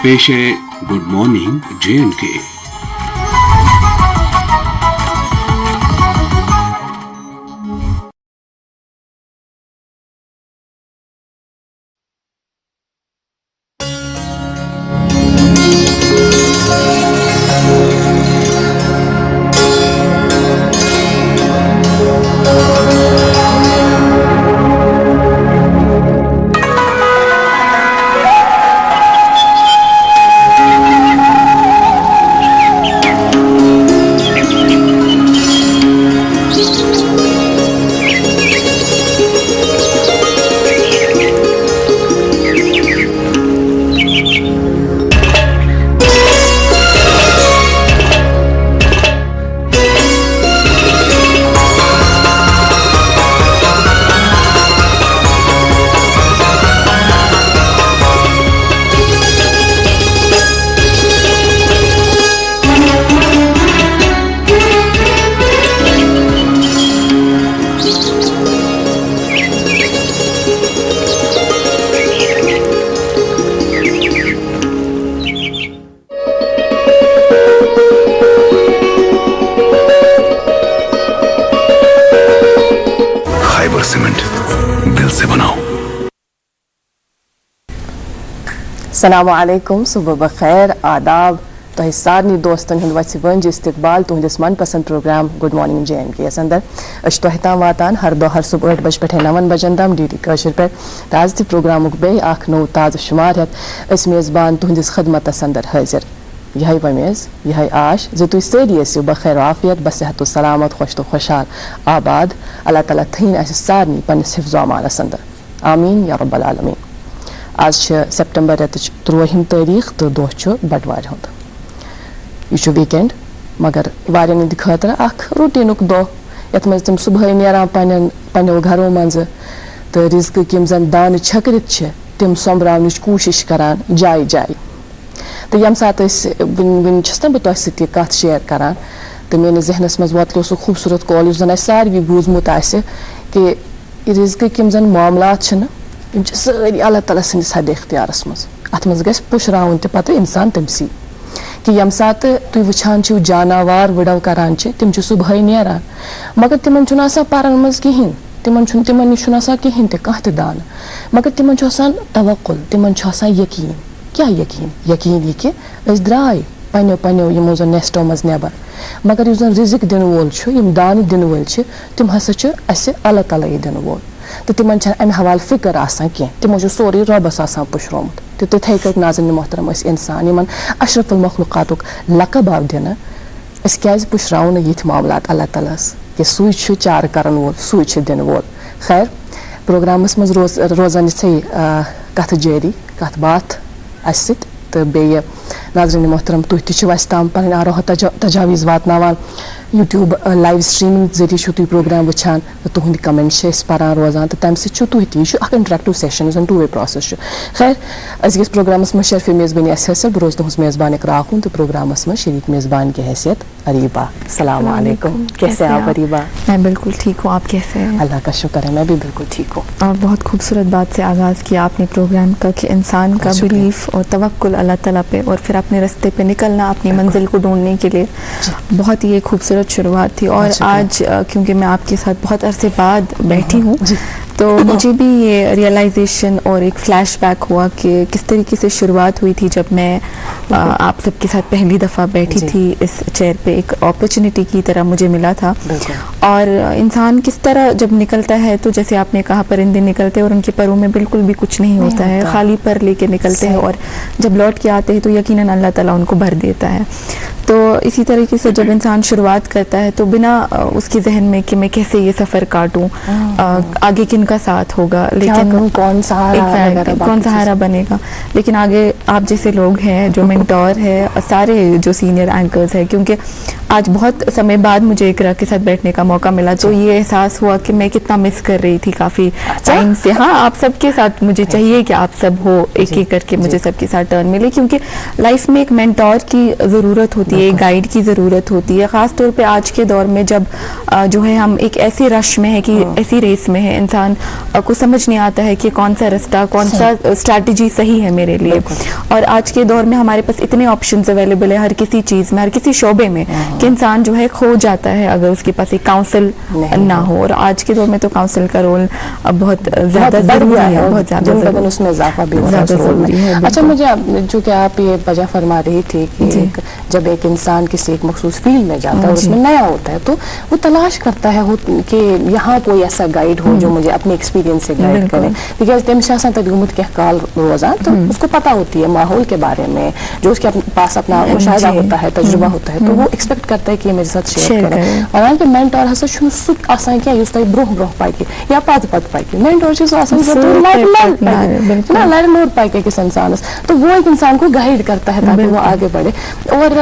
पेश है good morning J&K। अस्सलामु अलैकुम, सुबह बखैर, आदाब। तो सारे दोस्तन हंद वस वंज इस्तकबाल तुहंदिस मन पसंद प्रोग्राम गुड मॉर्निंग J&K अंदर अश तोह ताम वातान हर दो हर सुबह 8 बज पे 9 बजन तम DD कशर पे ताज़ प्रोग्राम बे आख नो ताज़ शुमार है इस मेज़बान तुहंदिस खदमत अंदर हाजिर यही वमेज़ यही आश जो तुम सारी ऐसे बखैर आफियत बसेहत सलामत खुश तो खुशहाल आबाद अल्लाह ताला थीन ऐसे सारनी पन्निस हिफ्ज़ो अमान अंदर आमीन या रब्बल आलमीन। आज सितंबर रेतच 3 तारीख तो दोह बटवार हुंद यह वीकेंड मगर वारियन हिंद खतर अख रूटीनुक दोह यथ मज तम सुबह नेरान पन्नो घरों मज तो रिज़्क यम जन दान छकरित तम सोमरावनच कोशिश करान जाय जाय तो यम सात वन बह तह सत कत शेयर करान तो मेरे जहनस मज वोतलो सह खूबसूरत कॉल जन सारे बूजमुत कि रिज़्क यम जन मामलात सारी अल्लाह ताला सन्दस हद इख्तियारस मज अत मज गस पुशरावन ते पता इंसान तमसी कि यम सात तुम वुछान जानवर वडव करान तम सुबह नेरान मगर तिमन पारन मज कहें तिमन नश कहें कह दान मगर तिमन तवक्कुल तिमन यकीन क्या यकीन यकीन यह कि द्राय पन्नो यमो जन नेस्टो मज नेबर मगर यु रिज़्क दिन वोल यम दान दिन वोल तिम हसा अल्लाह ताला दिन वोल तो तिमन अमे हवाल फिक्र आसान कह तिमो सोरे रबस आसान पुशरोमुत तो तिथे कट नाज़रीन मोहतरम इंसान यमन अशरफुल मखलूकातुक लकब आव दिन क्या पुशराव ये मामलात अल्लाह तालास कि सू चार करन वोल सू दिन वोल। खैर प्रोग्रामस मज रोजान कथ जारी कथ बात अस तो बे नाज़रीन मोहतरम तुह तस ताम पन आरोह तजावीज़ वातनावान यूट्यूब लाइव स्ट्रीमिंग जरिए तुम प्रोग्राम वुछान तो तुहंद कमेंट्स पारान रोजान तो तम सह interactive session two way process. खैर अस प्रोग्रामस में शर्फ मेज़बानी हैसियत बह रोज तुहस मेज़बान इकराखून तो प्रोग्रामस में शरीक मेज़बान की हैसियत अरीबा। अस्सलाम वालेकुम, कैसे आप अरीबा? मैं बिल्कुल ठीक हूँ, आप कैसे हैं? अल्लाह का शुक्र है, मैं भी बिल्कुल ठीक हूँ। और बहुत खूबसूरत बात से आगाज़ किया आपने प्रोग्राम का कि इंसान का बिलीफ और तवक्कुल अल्लाह ताला पे और फिर अपने रास्ते पे निकलना अपनी मंजिल को ढूंढने के लिए बहुत ही खूबसूरत शुरुआत थी। और आज क्योंकि मैं आपके साथ बहुत अरसे बाद बैठी हूँ तो मुझे भी ये रियलाइजेशन और एक फ्लैशबैक हुआ कि किस तरीके से शुरुआत हुई थी जब मैं आप सबके साथ पहली दफ़ा बैठी थी इस चेयर पे। एक अपॉर्चुनिटी की तरह मुझे मिला था और इंसान किस तरह जब निकलता है तो जैसे आपने कहा परिंदे निकलते हैं और उनके परों में बिल्कुल भी कुछ नहीं होता है, खाली पर लेके निकलते हैं और जब लौट के आते हैं तो यकीनन अल्लाह ताला उनको भर देता है। तो इसी तरीके से जब इंसान शुरुआत करता है तो बिना उसके जहन में कि मैं कैसे ये सफ़र काटूं, आगे किन का साथ होगा, लेकिन कौन सहारा बनेगा, लेकिन आगे आप जैसे लोग हैं जो मेंटोर है, सारे जो सीनियर एंकर्स हैं, क्योंकि आज बहुत समय बाद मुझे इकरा के साथ बैठने का मौका मिला तो ये एहसास हुआ कि मैं कितना मिस कर रही थी काफ़ी टाइम से। हाँ, आप सबके साथ मुझे चाहिए कि आप सब हो एक एक करके मुझे सबके साथ टर्न मिले, क्योंकि लाइफ में एक मेंटोर की ज़रूरत होती ہوتی ہے, گائیڈ کی ضرورت ہوتی ہے, خاص طور پہ آج کے دور میں جب جو ہے ہم ایک ایسے رش میں ہے کہ ایسی ریس میں ہے, انسان کو سمجھ نہیں آتا ہے کہ کون سا رستہ, کون سا اسٹریٹجی صحیح ہے میرے لیے. اور آج کے دور میں ہمارے پاس اتنے آپشنز اویلیبل ہے ہر کسی چیز میں, ہر کسی شعبے میں, کہ انسان جو ہے کھو جاتا ہے اگر اس کے پاس ایک کاؤنسل نہ ہو. اور آج کے دور میں تو کاؤنسل کا رول بہت زیادہ ضروری ہے, بہت زیادہ اس میں اضافہ بھی زیادہ ضروری ہے. اچھا, مجھے جو کہ آپ یہ وجہ فرما رہی تھی کہ جب ایک انسان کسی ایک مخصوص فیلڈ میں جاتا ہے اور اس میں نیا ہوتا ہے تو وہ تلاش کرتا ہے کہ یہاں کوئی ایسا گائیڈ ہو جو مجھے اپنے ایکسپیرینس سے گائیڈ کرے, بیکاز تمس آسان تجربت کینٛہہ کال روزان, تو اس کو پتہ ہوتی ہے ماحول کے بارے میں, جو اس کے پاس اپنا مشاہدہ ہوتا ہے, تجربہ ہوتا ہے, تو وہ ایکسپیکٹ کرتا ہے کہ یہ میرے ساتھ شیئر کرے. اور حالانکہ مینٹور ہسا چھُنہٕ سُہ آسان کینٛہہ یُس تۄہہِ برونٛہہ برونٛہہ پکہِ یا پتہٕ پتہٕ پکہِ. مینٹور چھُ سُہ آسان لڑِ لوٚر پکہِ أکِس انسانس, تو وہ ایک انسان کو گائیڈ کرتا ہے تاکہ وہ آگے بڑھے. اور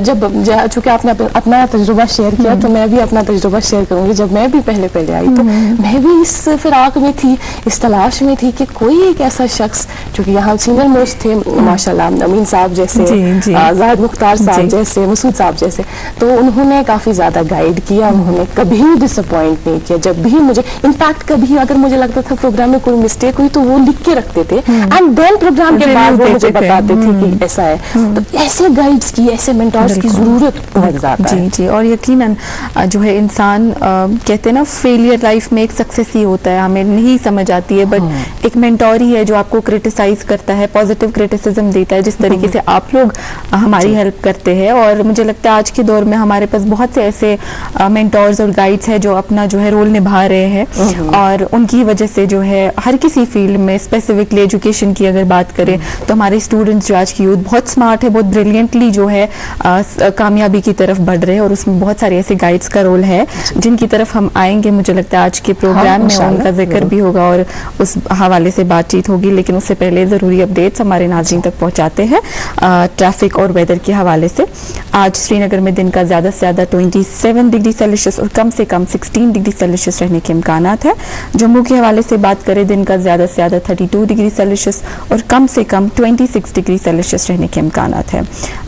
جب چونکہ آپ نے اپنا تجربہ شیئر کیا تو میں بھی اپنا تجربہ شیئر کروں گی. جب میں بھی پہلے آئی تو میں بھی اس فراق میں تھی, اس تلاش میں تھی کہ کوئی ایک ایسا شخص جو کہ یہاں سینئر موسٹ تھے ماشاء اللہ, امین صاحب جیسے, زاہد مختار صاحب جیسے, مسعود صاحب جیسے, تو انہوں نے کافی زیادہ گائیڈ کیا. انہوں نے کبھی ڈس اپوائنٹ نہیں کیا. جب بھی مجھے انفیکٹ کبھی اگر مجھے لگتا تھا پروگرام میں کوئی مسٹیک ہوئی تو وہ لکھ کے رکھتے تھے, اینڈ دین پروگرام کے بعد وہ مجھے بتاتے تھے کہ ایسا ہے. تو ایسے گائیڈس کی, ایسے مینٹورس کی ضرورت بہت زیادہ ہے. جی, اور یقیناً جو ہے انسان کہتے ہیں نا فیلئر لائف میں ایک سکسیس ہی ہوتا ہے, ہمیں نہیں سمجھ آتی ہے, بٹ ایک مینٹور ہی ہے جو آپ کو کرٹیسائز کرتا ہے, پازیٹیو کرٹیسزم دیتا ہے, جس طریقے سے آپ لوگ ہماری ہیلپ کرتے ہیں. اور مجھے لگتا ہے آج کے دور میں ہمارے پاس بہت سے ایسے مینٹورز اور گائیڈس ہیں جو اپنا جو ہے رول نبھا رہے ہیں, اور ان کی وجہ سے جو ہے ہر کسی فیلڈ میں, اسپیسیفکلی ایجوکیشن کی اگر بات کریں تو ہمارے اسٹوڈنٹس جو آج کی یوتھ بہت اسمارٹ ہے, بہت بریلینٹلی جو ہے کامیابی کی طرف بڑھ رہے ہیں, اور اس میں بہت سارے ایسے گائیڈس کا رول ہے جن کی طرف ہم آئیں گے. مجھے لگتا ہے آج کے پروگرام میں ان کا ذکر بھی ہوگا اور اس حوالے سے بات چیت ہوگی, لیکن اس سے پہلے ضروری اپڈیٹس ہمارے ناظرین تک پہنچاتے ہیں ٹریفک اور ویدر کے حوالے سے. آج سری نگر میں دن کا زیادہ سے زیادہ 27 ڈگری سیلسیس اور کم سے کم 16 ڈگری سیلسیس رہنے کے امکانات ہیں. جموں کے حوالے سے بات کریں دن کا زیادہ سے زیادہ 32 ڈگری سیلسیس اور کم سے کم 26 ڈگری سیلسیس رہنے کے امکانات ہیں.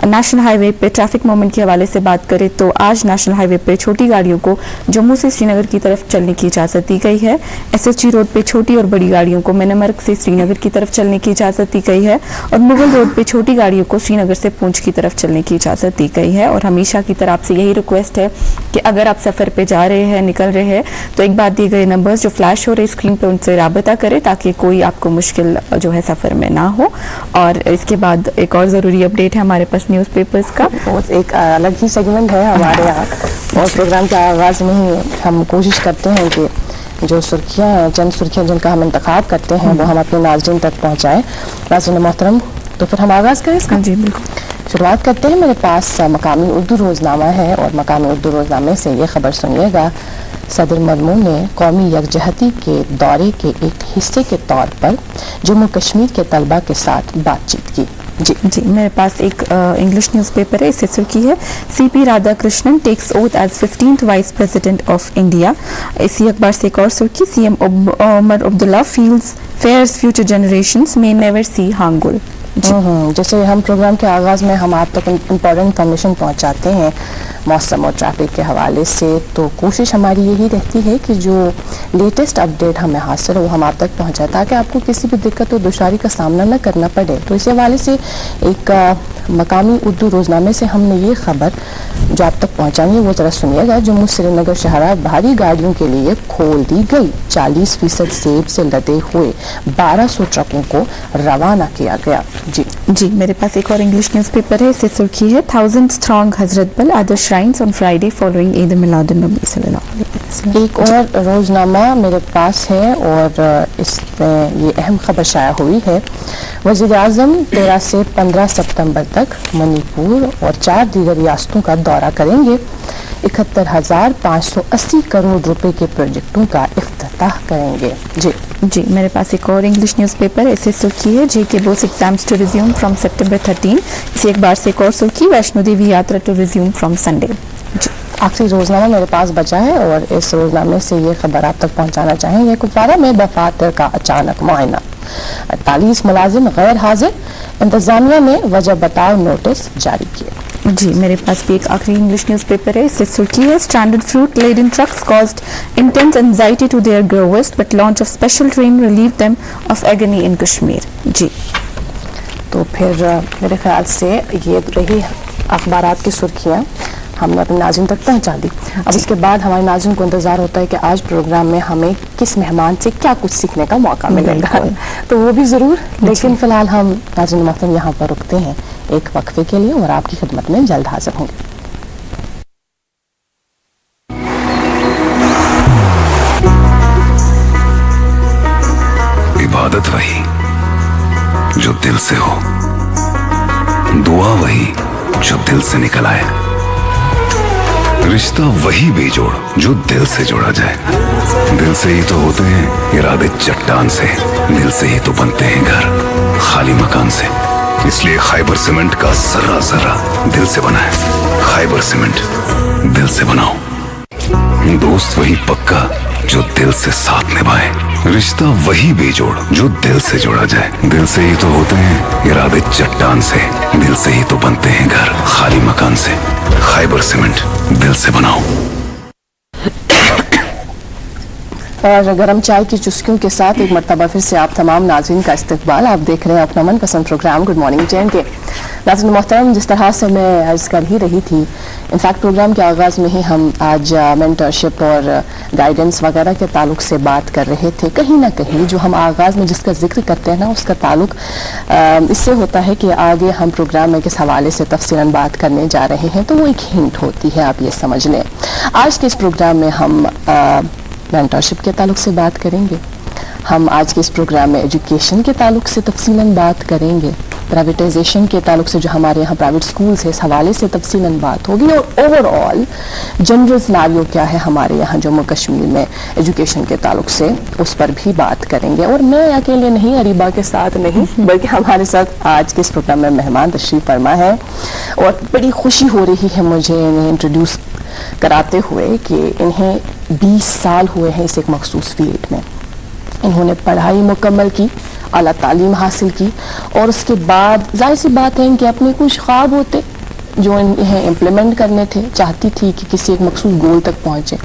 نیشنل ہائی وے پہ ٹریفک موومنٹ کے حوالے سے بات کریں تو آج نیشنل ہائی وے پہ چھوٹی گاڑیوں کو جموں سے سری نگر کی طرف چلنے کی اجازت دی گئی ہے. ایس ایچ جی روڈ پہ چھوٹی اور بڑی گاڑیوں کو منامرگ سے سری نگر کی طرف چلنے کی اجازت دی گئی ہے, اور مغل روڈ پہ چھوٹی گاڑیوں کو سری نگر سے پونچھ کی طرف چلنے کی اجازت دی گئی ہے. اور ہمیشہ کی طرح آپ سے یہی ریکویسٹ ہے کہ اگر آپ سفر پہ جا رہے ہیں, نکل رہے ہیں, تو ایک بار دیے گئے نمبرز جو فلیش ہو رہے اسکرین پہ ان سے رابطہ کریں تاکہ کوئی آپ کو مشکل جو ہے سفر میں نہ ہو. اور اس کے بعد ایک اور ضروری اپڈیٹ ہے ہمارے پاس نیوز پیپرز کا, ایک الگ ہی سیگمنٹ ہے ہمارے یہاں, اور پروگرام کے آغاز میں ہی ہم کوشش کرتے ہیں کہ جو سرخیاں ہیں, چند سرخیاں جن کا ہم انتخاب کرتے ہیں وہ ہم اپنے ناظرین تک پہنچائیں. ناظرین محترم, تو پھر ہم آغاز کریں اس کا. جی بالکل, شروعات کرتے ہیں. میرے پاس مقامی اردو روزنامہ ہے اور مقامی اردو روزنامے سے یہ خبر سنیے گا. صدر ممنون نے قومی یکجہتی کے دورے کے ایک حصے کے طور پر جموں کشمیر کے طلبہ کے ساتھ بات چیت کی. جی میرے پاس ایک انگلش نیوز پیپر ہے, اس سے سرخی ہے C P Radha Krishnan takes oath as 15th vice president of India. اسی اخبار سے ایک اور سرخی, C M Omar Abdullah fears future generations may never see Hangul. جیسے ہم پروگرام کے آغاز میں ہم آپ تک امپورٹنٹ انفارمیشن پہنچاتے ہیں موسم اور ٹریفک کے حوالے سے, تو کوشش ہماری یہی رہتی ہے کہ جو لیٹسٹ اپڈیٹ ہمیں حاصل ہو وہ ہم آپ تک پہنچائیں تاکہ آپ کو کسی بھی دقت و دشواری کا سامنا نہ کرنا پڑے. تو اسی حوالے سے ایک مقامی اردو روزنامے سے ہم نے یہ خبر جو آپ تک پہنچانی ہے وہ ذرا سنیے گا. جموں سری نگر شاہراہ بھاری گاڑیوں کے لیے کھول دی گئی. 40% سیب سے لدے ہوئے 1200 ٹرکوں کو روانہ کیا گیا. جی میرے پاس ایک اور انگلش نیوز پیپر ہے, اس سے سرخی ہے thousands throng Hazratbal other shrines on Friday following Eid Milad un-Nabi صلی اللہ علیہ وسلم. ایک اور روزنامہ میرے پاس ہے اور اس میں یہ اہم خبر شائع ہوئی ہے. وزیر اعظم 13 سے 15 ستمبر تک منی پور اور 4 دیگر ریاستوں کا دورہ کریں گے. 71,580 کروڑ روپے کے پروجیکٹوں کا افتتاح کریں گے. جی میرے پاس ایک اور انگلش نیوز پیپر, اسے سرخی ہے J K BOSE exams to resume from September 13. اسی اخبار سے ایک اور سرخی, ویشنو دیوی یاترا ٹو ریزیوم فرام سنڈے. آخری روزنامہ میرے پاس بچا ہے اور اس روزنامے سے یہ خبر آپ تک پہنچانا چاہیں گے. کپوارہ میں دفاتر کا اچانک معائنہ, 48 ملازم غیر حاضر, انتظامیہ نے وجہ بتاؤ نوٹس جاری کیے. जी, मेरे पास भी एक आखिरी इंग्लिश न्यूज़पेपर है. इससे सुर्खी है, stranded fruit laden trucks caused intense anxiety to their growers, but launch of special train relieved them of agony in Kashmir. जी, तो फिर मेरे ख्याल से ये रही अखबारात की सुर्खियाँ, हमने अपने नाज़रीन तक पहुंचा दी. अब इसके बाद हमारे नाज़रीन को इंतज़ार होता है कि आज प्रोग्राम में हमें किस मेहमान से क्या कुछ सीखने का मौका मिलेगा, तो वो भी ज़रूर. लेकिन फ़िलहाल हम नाज़रीन मोहतरम यहाँ पर रुकते हैं एक वक्फे के लिए और आपकी खिदमत में जल्द हाजिर होंगे. इबादत वही जो दिल से हो, दुआ वही जो दिल से निकल आए, रिश्ता वही बेजोड़ जो दिल से जोड़ा जाए. दिल से ही तो होते हैं इरादे चट्टान से, दिल से ही तो बनते हैं घर खाली मकान से. इसलिए खैबर सीमेंट का जर्रा जर्रा दिल से बना है. खैबर सीमेंट, दिल से बनाओ. दोस्त वही पक्का जो दिल से साथ निभाए, रिश्ता वही बेजोड़ जो दिल से जोड़ा जाए. दिल से ही तो होते हैं इरादे चट्टान से, दिल से ही तो बनते हैं घर खाली मकान से. खैबर सीमेंट, दिल से बनाओ. और गरम चाय की चुस्कियों के साथ एक मरतबा फिर से आप तमाम नाज़रीन का इस्तकबाल. आप देख रहे हैं अपना मनपसंद प्रोग्राम गुड मॉर्निंग जैन के. नाज़रीन मोहतरम, जिस तरह से मैं अर्ज़ कर ही रही थी, इनफैक्ट प्रोग्राम के आगाज़ में ही हम आज मेंटरशिप और गाइडेंस वगैरह के ताल्लुक से बात कर रहे थे. कहीं ना कहीं जो हम आगाज़ में जिसका जिक्र करते हैं ना, उसका ताल्लुक इससे होता है कि आगे हम प्रोग्राम में किस हवाले से तफसीलन बात करने जा रहे हैं, तो वो एक हिंट होती है, आप ये समझ लें. आज के इस प्रोग्राम में हम मेंटरशिप के ताल्लुक से बात करेंगे. हम आज के इस प्रोग्राम में एजुकेशन के ताल्लुक से तफसीलन बात करेंगे. प्राइवेटाइजेशन के ताल्लुक से जो हमारे यहाँ प्राइवेट स्कूल्स है, इस हवाले से तफसीलन बात होगी. और ओवरऑल जनरल सिनेरियो क्या है हमारे यहाँ जम्मू कश्मीर में एजुकेशन के ताल्लुक से, उस पर भी बात करेंगे. और मैं अकेले नहीं, अरीबा के साथ नहीं, बल्कि हमारे साथ आज के इस प्रोग्राम में मेहमान तशरीफ फरमा है. और बड़ी खुशी हो रही है मुझे इन्हें इंट्रोड्यूस कराते हुए कि इन्हें 20 साल हुए हैं इस एक मखसूस फील्ड में. इन्होंने पढ़ाई मुकम्मल की, आला तालीम हासिल की, और उसके बाद जाहिर सी बात है इनके अपने कुछ ख्वाब होते जो इन्हें इम्प्लीमेंट करने थे. चाहती थी कि किसी एक मखसूस गोल तक पहुँचे.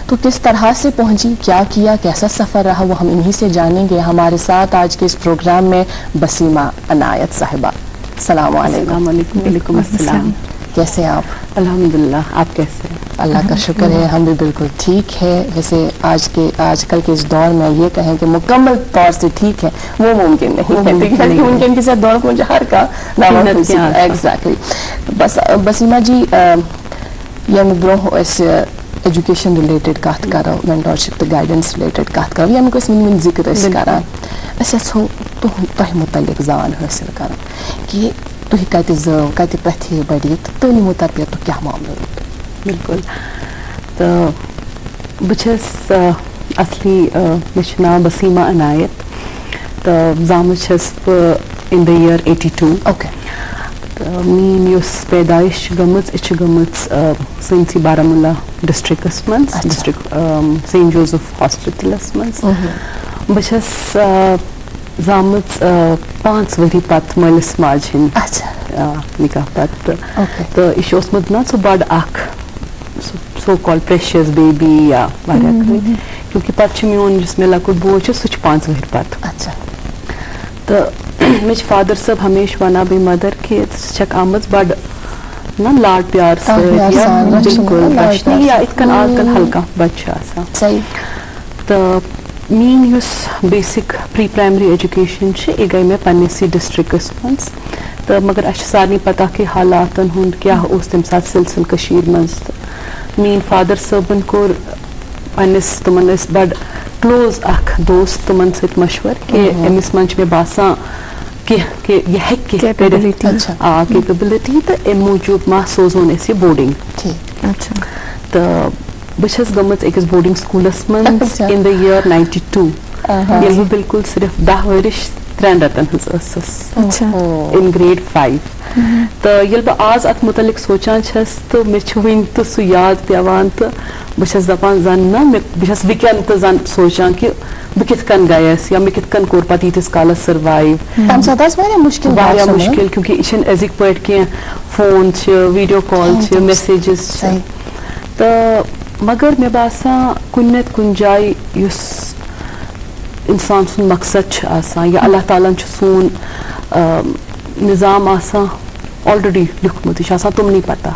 तो किस तरह से पहुँची, क्या किया, कैसा सफ़र रहा, वो हम इन्हीं से जानेंगे. हमारे साथ आज के इस प्रोग्राम में बसीमा अनायत साहिबा. अस्सलाम वालेकुम. वालेकुम अस्सलाम. कैसे हैं आप? अल्हम्दुलिल्लाह, आप कैसे हैं? अल्लाह का शुक्र है, हम भी बिल्कुल ठीक है. वैसे आजकल के इस दौर में ये कहें कि मुकम्मल तौर से ठीक है वो मुमकिन नहीं है, क्योंकि मुमकिन के साथ दौर पहुंचा हर का नाम. एग्जैक्टली. बस बसीमा जी, यानी ब्रो इस एजुकेशन रिलेटेड कत करो, मेंटरशिप तो गाइडेंस रिलेटेड कत करो, यानी कोई मिन जिक्र करा अस तह मुतलिक जान हासिल कर कि तुह कत प्रथि बड़ी तो तलीमो तरबियत तो क्या मामला. बिल्कुल. तो बस असली मे नाम बसीमा अनायत. तो जाम इन द ईयर 82. ओके. तो मीन पैदाइश गमच सनसी बारामुला डिस्ट्रिक्टस मज, डिस्ट्रिक्ट सेंट जोसेफ हॉस्पिटलस मज. बस जामच 5 वरी पत मलिस माज हिंद निकाह पत. तो यह ओसमुत ना सो बड़ अख सो कॉल प्रेशियस बेबी या वारिया, क्योंकि पत मोन जिस मे लकुट बोज सह 5 वरी पत. तो मे फादर सब हमेशा वना बे मदर कि छक आमज बड़ ना लाड प्यार से बिल्कुल रशनी या इतकन आजकल हल्का बच्चा आसा. तो mean basic pre primary education यह गई मे पन्नसी डिस्ट्रिक्टस मज. तो मगर अस सारे पता कि हालातन हुंद क्या तम साथ सिलसिल कशीर मज. मीन फादर सबन कोर पन्निस तुमन बड़ क्लोज अख दोस्त तुमन सत मशवर कि अमिस मन मे बासान कि यह कैपेबिलिटी. तो अम मूजूब मा सोजोन यह बोर्डिंग. तो बस गमच अकिस बोर्डिंग स्कूलस मज इन द ईयर 92. ये बिल्कुल सिर्फ 10 वरिश 3 रतन इन ग्रेड 5. तो ये आज अत मुतलिक सोचान तो मे वन तो सह याद पेवान. तो बस दपान जन ना बस विकन तो जन सोचान कि بہ کت کن گیس یا مہ کت کن کور پتہ ییتس کالس سروائیو تمہ ساتھ آس واریاہ مشکل واریاہ مشکل کیونکہ یہ چھنہ أزِکۍ پٲٹھۍ کینٛہہ فون چھِ ویڈیو کال چھِ میسیجز چھِ تہٕ مگر مےٚ باسان کُنہِ نتہٕ کُنہِ جایہِ یُس اِنسان سُنٛد مقصد چھُ آسان یا اللہ تعالیٰ ہن چھُ سون نظام آسان آلریڈی لیوٗکھمُت یہِ چھُ آسان تِمنٕے پتہ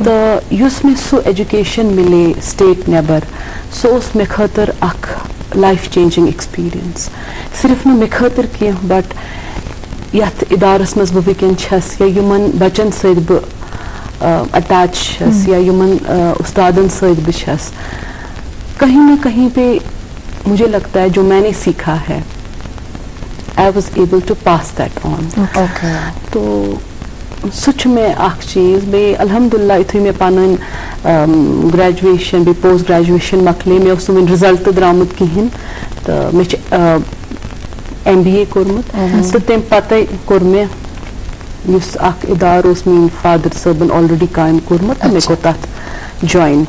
تہٕ یُس مےٚ سُہ ایجوکیشن مِلے سٹیٹ نیبر سُہ اوس مےٚ خٲطرٕ اکھ لایف چینجِنگ ایکسپیرینس صرف نہٕ مےٚ خٲطرٕ کینٛہہ بٹ یتھ ادارس منٛز بہٕ وٕنکٮ۪ن چھس یا یِمن بچن سۭتۍ بہٕ اٹیچ چھس یا یِمن استادن سۭتۍ بہٕ چھس کہیں نہ کہیں پہ مجھے لگتا ہے جو میں نے سیکھا ہے I was able to pass that آن تو سُہ چھُ مےٚ اکھ چیٖز بیٚیہِ الحمدللہ یُتھُے مےٚ پنٕنۍ گریجویشن بیٚیہِ پوسٹ گریجویشن مۄکلے مےٚ اوس نہٕ وُنہِ رِزلٹ درٛامُت کِہیٖنۍ تہٕ مےٚ چھُ MBA کوٚرمُت تہٕ تمہِ پتے کوٚر مےٚ یُس اکھ ادارٕ اوس میٛٲنۍ فادر صٲبن آلریڈی قٲیِم کوٚرمُت تہٕ مےٚ کوٚر تتھ جویِن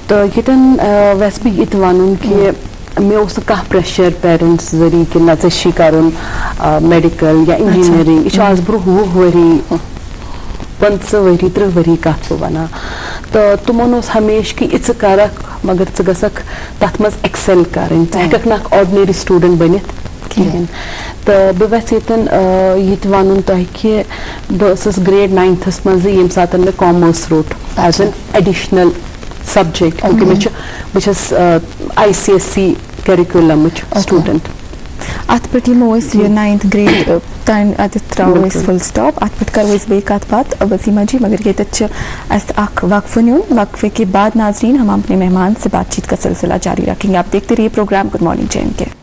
تہٕ ییٚتٮ۪ن ویسہٕ بہٕ یہِ تہِ وَنُن کہِ مےٚ اوس نہٕ کانٛہہ پریشر پیرنٹس ذٔریعہٕ کہِ نہ ژےٚ چھی کرُن میڈِکل یا انجینئرنگ یہِ چھُ آز برٛونٛہہ 20 ؤری 25 ؤری 30 ؤری کتھ بہٕ ونان تہٕ تِمن اوس ہمیشہٕ کہِ یہِ ژٕ کرکھ مگر ژٕ گژھکھ تتھ منٛز ایکسل کرٕنۍ ژٕ ہیٚککھ نہٕ اکھ آرڈنری سٹوٗڈنٹ بٔنِتھ کِہیٖنۍ تہٕ بہٕ ویٚژھٕ ییٚتٮ۪ن یہِ تہِ وَنُن تۄہہِ کہِ بہٕ ٲسٕس گریڈ 9تھس منٛزٕے ییٚمہِ ساتہٕ مےٚ کامٲرٕس روٚٹ ایز این ایڈِشنل سبجیکٹ کیونکہِ بہٕ چھس ICSE کیرِکیوٗلمٕچ سٹوٗڈنٹ ات پہ یمو یہ 9th گریڈ تان ات ترو فل سٹاپ ات پہ کرو بیٚیہِ کتھ بات وسیمہ جی مگر یہ اخ وقفہ نیون وقفے کے بعد ناظرین ہم اپنے مہمان سے بات چیت کا سلسلہ جاری رکھیں گے آپ دیکھتے رہیے programme good morning JNK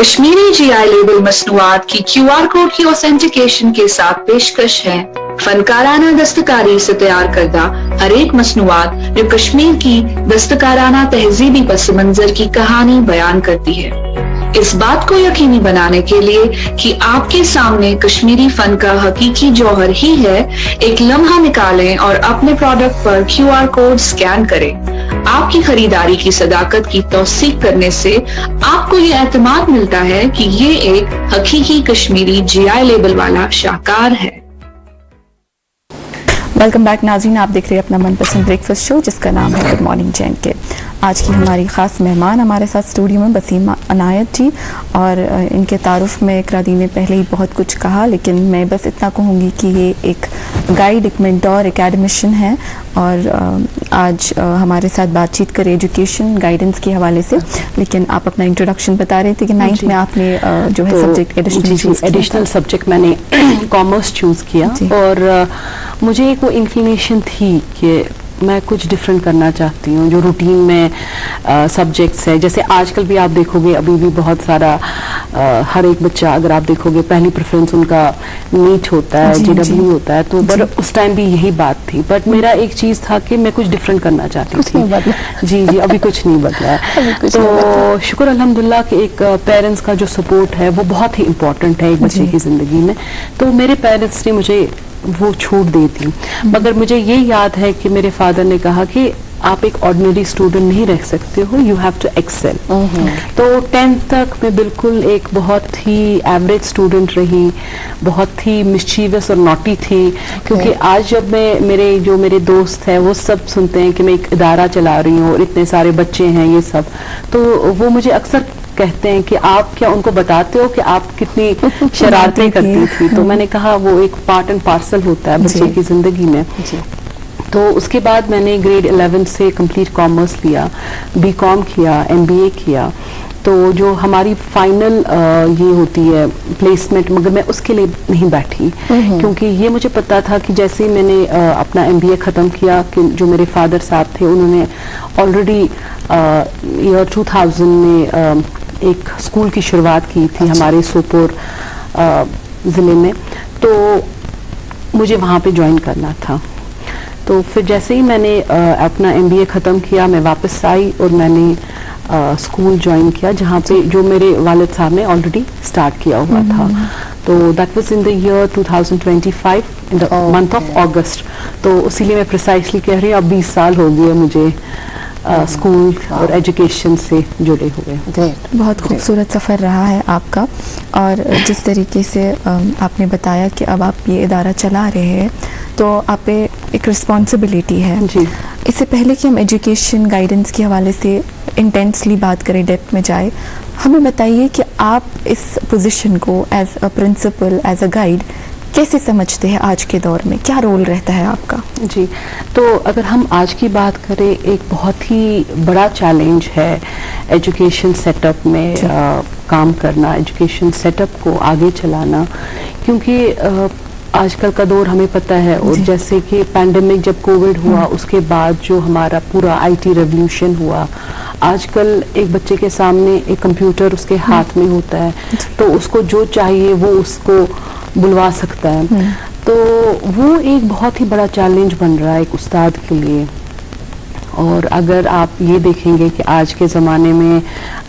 Kashmiri GI label مصنوعات کی QR کوڈ کی اوتھینٹیکیشن کے ساتھ پیشکش ہے فنکارانہ دستکاری سے تیار کردہ ہر ایک مصنوعات جو کشمیر کی دستکارانہ تہذیبی پس منظر کی کہانی بیان کرتی ہے اس بات کو یقینی بنانے کے لیے کہ آپ کے سامنے کشمیری فن کا حقیقی جوہر ہی ہے ایک لمحہ نکالیں اور اپنے پروڈکٹ پر QR کوڈ سکین کریں آپ کی خریداری کی صداقت کی توثیق کرنے سے آپ کو یہ اعتماد ملتا ہے کہ یہ ایک حقیقی کشمیری GI لیبل والا شاہکار ہے ویلکم بیک ناظرین آپ دیکھ رہے ہیں اپنا من پسند بریک فاسٹ شو جس کا نام ہے گڈ مارننگ JNK آج کی ہماری خاص مہمان ہمارے ساتھ اسٹوڈیو میں وسیمہ عنایت جی اور ان کے تعارف میں اقرا دی نے پہلے ہی بہت کچھ کہا لیکن میں بس اتنا کہوں گی کہ یہ ایک گائیڈ ایک مینٹور ایکیڈمشین ہے اور آج ہمارے ساتھ بات چیت کرے ایجوکیشن گائیڈنس کے حوالے سے لیکن آپ اپنا انٹروڈکشن بتا رہے تھے کہ 9th میں آپ نے جو ہے سبجیکٹ ایڈیشنل سبجیکٹ میں نے کامرس چوز کیا اور مجھے ایک وہ انکلینیشن تھی کہ میں کچھ ڈفرینٹ کرنا چاہتی ہوں جو روٹین میں سبجیکٹس ہے جیسے آج کل بھی آپ دیکھو گے ابھی بھی بہت سارا ہر ایک بچہ اگر آپ دیکھو گے پہلی پریفرنس ان کا نیٹ ہوتا ہے JW ہوتا ہے تو بٹ اس ٹائم بھی یہی بات تھی بٹ میرا ایک چیز تھا کہ میں کچھ ڈفرینٹ کرنا چاہتی تھی جی ابھی کچھ نہیں بدلا ہے تو شکر الحمدللہ کہ ایک پیرنٹس کا جو سپورٹ ہے وہ بہت ہی امپورٹنٹ ہے ایک بچے کی زندگی میں تو میرے پیرنٹس نے مجھے وہ چھوٹ دی تھی مگر مجھے یہ یاد ہے کہ میرے فادر نے کہا کہ آپ ایک آرڈنری اسٹوڈنٹ نہیں رہ سکتے ہو یو ہیو ٹو ایکسل تو 10th تک میں بالکل ایک بہت ہی ایوریج اسٹوڈنٹ رہی بہت ہی مسچیوس اور نوٹی تھی کیونکہ آج جب میں میرے دوست ہیں وہ سب سنتے ہیں کہ میں ایک ادارہ چلا رہی ہوں اور اتنے سارے بچے ہیں یہ سب تو وہ مجھے اکثر کہتے ہیں کہ آپ کیا ان کو بتاتے ہو کہ آپ کتنی شرارتیں کرتی تھی تو میں نے کہا وہ ایک پارٹ اینڈ پارسل ہوتا ہے بچے کی زندگی میں تو اس کے بعد میں نے گریڈ 11 سے کمپلیٹ کامرس لیا BCom کیا MBA کیا تو جو ہماری فائنل یہ ہوتی ہے پلیسمنٹ مگر میں اس کے لیے نہیں بیٹھی کیونکہ یہ مجھے پتا تھا کہ جیسے میں نے اپنا MBA ختم کیا کہ جو میرے فادر صاحب تھے انہوں نے آلریڈی ایئر 2000 میں ایک اسکول کی شروعات کی تھی ہمارے سوپور ضلع میں تو مجھے وہاں پہ جوائن کرنا تھا تو پھر جیسے ہی میں نے اپنا MBA ختم کیا میں واپس آئی اور میں نے اسکول جوائن کیا جہاں پہ جو میرے والد صاحب نے آلریڈی اسٹارٹ کیا ہوا تھا تو that was in the year 2025 in the month of August تو اسی لیے میں پریسائسلی کہہ رہی ہوں اب 20 سال ہو گئے مجھے स्कूल और एजुकेशन से जुड़े हुए। ग्रेट, बहुत खूबसूरत सफ़र रहा है आपका, और जिस तरीके से आपने बताया कि अब आप ये इदारा चला रहे हैं तो आप पे एक रिस्पॉन्सिबिलिटी है जी। इससे पहले कि हम एजुकेशन गाइडेंस के हवाले से इंटेंसली बात करें, डेप्थ में जाए, हमें बताइए कि आप इस पोजीशन को as a principal, as a guide कैसे समझते हैं आज के दौर में, क्या रोल रहता है आपका? जी, तो अगर हम आज की बात करें, एक बहुत ही बड़ा चैलेंज है एजुकेशन सेटअप में काम करना, एजुकेशन सेटअप को आगे चलाना, क्योंकि आजकल का दौर हमें पता है, और जैसे कि पैंडेमिक जब कोविड हुआ उसके बाद जो हमारा पूरा आईटी रेवोल्यूशन हुआ, आजकल एक बच्चे के सामने एक कंप्यूटर उसके हाथ में होता है, तो उसको जो चाहिए वो उसको बुलवा सकता है। तो वो एक बहुत ही बड़ा चैलेंज बन रहा है एक उस्ताद के लिए। और अगर आप ये देखेंगे कि आज के ज़माने में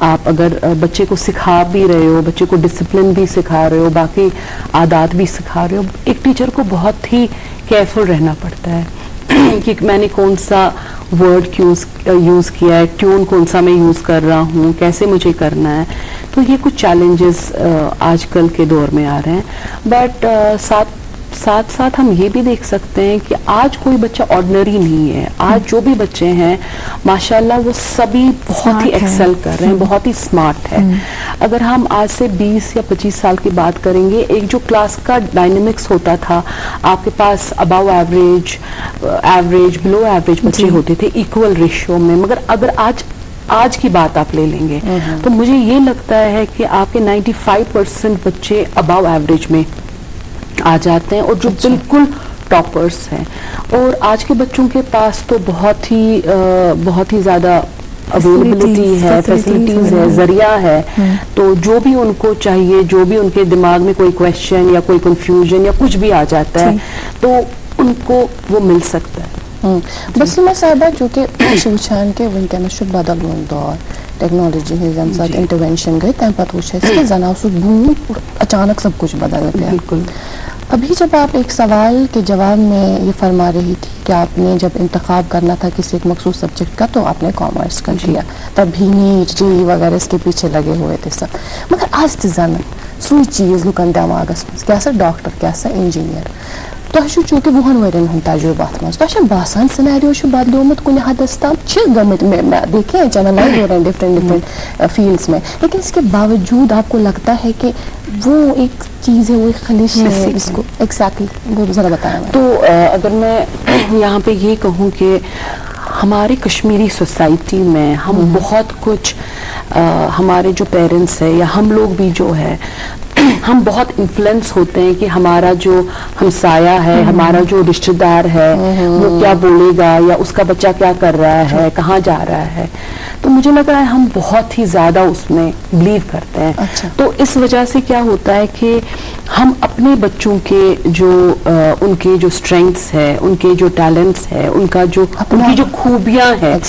आप अगर बच्चे को सिखा भी रहे हो, बच्चे को डिसिप्लिन भी सिखा रहे हो, बाकी आदात भी सिखा रहे हो, एक टीचर को बहुत ही केयरफुल रहना पड़ता है कि मैंने कौन सा वर्ड यूज़ किया है, ट्यून कौन सा मैं यूज़ कर रहा हूँ, कैसे मुझे करना है। तो ये कुछ चैलेंजेस आजकल के दौर में आ रहे हैं। बट साथ साथ हम ये भी देख सकते हैं कि आज कोई बच्चा ऑर्डिनरी नहीं है। आज जो भी बच्चे हैं माशाल्लाह वो सभी बहुत ही एक्सेल कर रहे हैं, बहुत ही स्मार्ट है। अगर हम आज से 20 या 25 साल की बात करेंगे, एक जो क्लास का डायनेमिक्स होता था, आपके पास अबव एवरेज, बिलो एवरेज बच्चे होते थे इक्वल रेशियो में, मगर अगर आज की बात आप ले लेंगे तो मुझे ये लगता है कि आपके 95% बच्चे अबव एवरेज में आ जाते हैं, और जो बिल्कुल टॉपर्स हैं। और आज के बच्चों के पास तो बहुत ही ज़्यादा अवेलेबिलिटी है, फैसिलिटीज़ है, जरिया है। तो जो भी उनको चाहिए, जो भी उनके दिमाग में कोई क्वेश्चन या कोई कंफ्यूजन या कुछ भी आ जाता है, तो उनको वो मिल सकता है। बसीमा साहिबा, जो कि वुचान के वनकस बदलुन दौर, टेक्नोलॉजी यम साथ इंटरवेंशन गई, तम पत वो जना बूम अचानक सब कुछ बदल गया। बिल्कुल। अभी जब आप एक सवाल के जवाब में ये फरमा रही थी कि आपने जब इंतखाब करना था किसी एक मखसूस सब्जेक्ट का तो आपने कॉमर्स कर लिया, तब भी नीट जी वगैरह इसके पीछे लगे हुए थे सब, मगर आज तन सू चीज़ लुकन दिमागस मज क्या डॉक्टर क्या इंजीनियर, चूँकि 10 वर्यन हूँ तजुर्बा अत बासान सिनेरियो बदलोमुत कुन हदस तम गमित देखें चैनलाइज हो रहे हैं डिफरेंट फील्ड्स में, लेकिन इसके बावजूद आपको लगता है कि वो एक चीज़ है, वो एक खलिश है, इसको एग्जैक्टली वो ज़रा बताएं। तो अगर मैं यहाँ पे ये कहूँ कि हमारी कश्मीरी सोसाइटी में हम बहुत कुछ हमारे जो पेरेंट्स है या हम लोग भी जो है हम बहुत इन्फ्लुएंस होते हैं कि हमारा जो हमसाया है, हमारा जो रिश्तेदार है वो क्या बोलेगा, या उसका बच्चा क्या कर रहा है, कहाँ जा रहा है। तो मुझे लग रहा है हम बहुत ही ज़्यादा उसमें बिलीव करते हैं। अच्छा। तो इस वजह से क्या होता है कि हम अपने बच्चों के जो उनके जो स्ट्रेंथ्स है, उनके जो टैलेंट्स है, उनकी जो खूबियाँ हैं,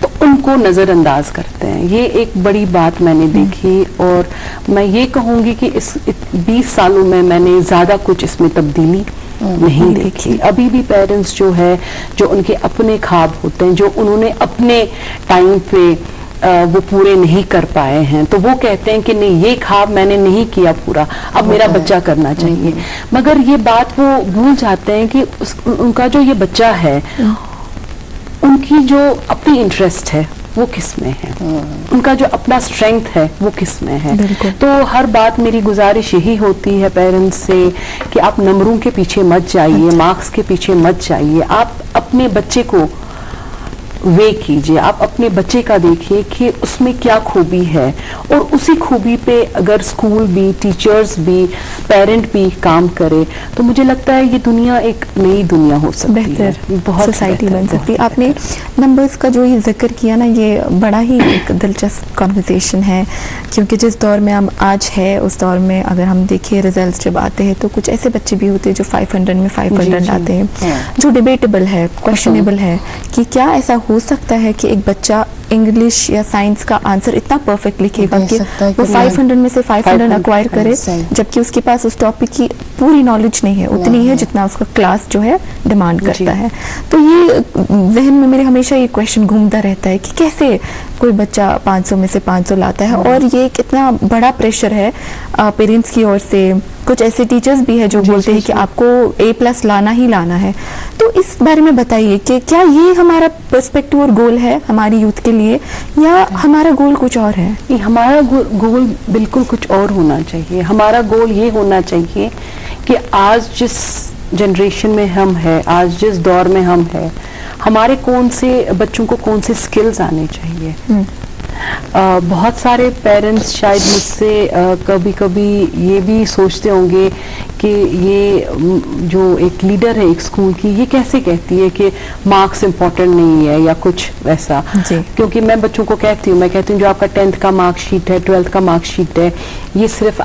तो उनको नज़रअंदाज करते हैं। ये एक बड़ी बात मैंने देखी, और मैं ये कहूँगी कि इस 20 सालों में मैंने ज़्यादा कुछ इसमें तब्दीली नहीं देखी। अभी भी पेरेंट्स जो है, जो उनके अपने ख्वाब होते हैं, जो उन्होंने अपने टाइम पे वो पूरे नहीं कर पाए हैं, तो वो कहते हैं कि नहीं, ये ख्वाब मैंने नहीं किया पूरा, अब मेरा बच्चा करना चाहिए। मगर ये बात वो भूल जाते हैं कि उनका जो ये बच्चा है, उनकी जो अपनी इंटरेस्ट है वो किस में है, उनका जो अपना स्ट्रेंथ है वो किस में है। तो हर बात मेरी गुजारिश यही होती है पेरेंट्स से कि आप नंबरों के पीछे मत जाइए, मार्क्स के पीछे मत जाइए, आप अपने बच्चे को वे कीजिए, आप अपने बच्चे का देखिए कि उसमें क्या खूबी है, और उसी खूबी पे अगर स्कूल भी, टीचर्स भी, पेरेंट भी काम करे, तो मुझे लगता है ये दुनिया एक नई दुनिया हो सकती है, बहुत सोसाइटी बन सकती है। आपने नंबर्स का जो ये जिक्र किया ना, ये बड़ा ही एक दिलचस्प कॉन्वर्सेशन है, क्योंकि जिस दौर में हम आज है उस दौर में अगर हम देखें रिजल्ट्स जब आते हैं तो कुछ ऐसे बच्चे भी होते हैं जो 500 में 500 आते हैं, जो डिबेटेबल है, क्वेश्चनेबल है कि क्या ऐसा हो सकता है कि एक बच्चा इंग्लिश या साइंस का आंसर इतना परफेक्ट लिखेगा दे कि सकता है वो कि 500 में से 500 अक्वायर करे, सही। जबकि उसके पास उस टॉपिक की पूरी नॉलेज नहीं है, उतनी है जितना उसका क्लास जो है डिमांड करता है। तो ये जहन में मेरे हमेशा ये क्वेश्चन घूमता रहता है कि कैसे कोई बच्चा 500 में से 500 लाता है, और ये कितना बड़ा प्रेशर है पेरेंट्स की ओर से। कुछ ऐसे टीचर्स भी है जो बोलते हैं कि आपको A+ लाना ही लाना है। तो इस बारे में बताइए कि क्या ये हमारा पर्सपेक्टिव और गोल है हमारी यूथ के लिए, या हमारा गोल कुछ और है? नहीं, हमारा गोल बिल्कुल कुछ और होना चाहिए। हमारा गोल ये होना चाहिए कि आज जिस जनरेशन में हम हैं, आज जिस दौर में हम हैं, हमारे कौन से बच्चों को कौन से स्किल्स आने चाहिए। बहुत सारे पेरेंट्स शायद मुझसे कभी कभी ये भी सोचते होंगे कि ये जो एक लीडर है एक स्कूल की, ये कैसे कहती है कि मार्क्स इम्पोर्टेंट नहीं है या कुछ वैसा। क्योंकि मैं बच्चों को कहती हूँ, मैं कहती हूँ जो आपका 10th का मार्कशीट है, 12th का मार्कशीट है, ये सिर्फ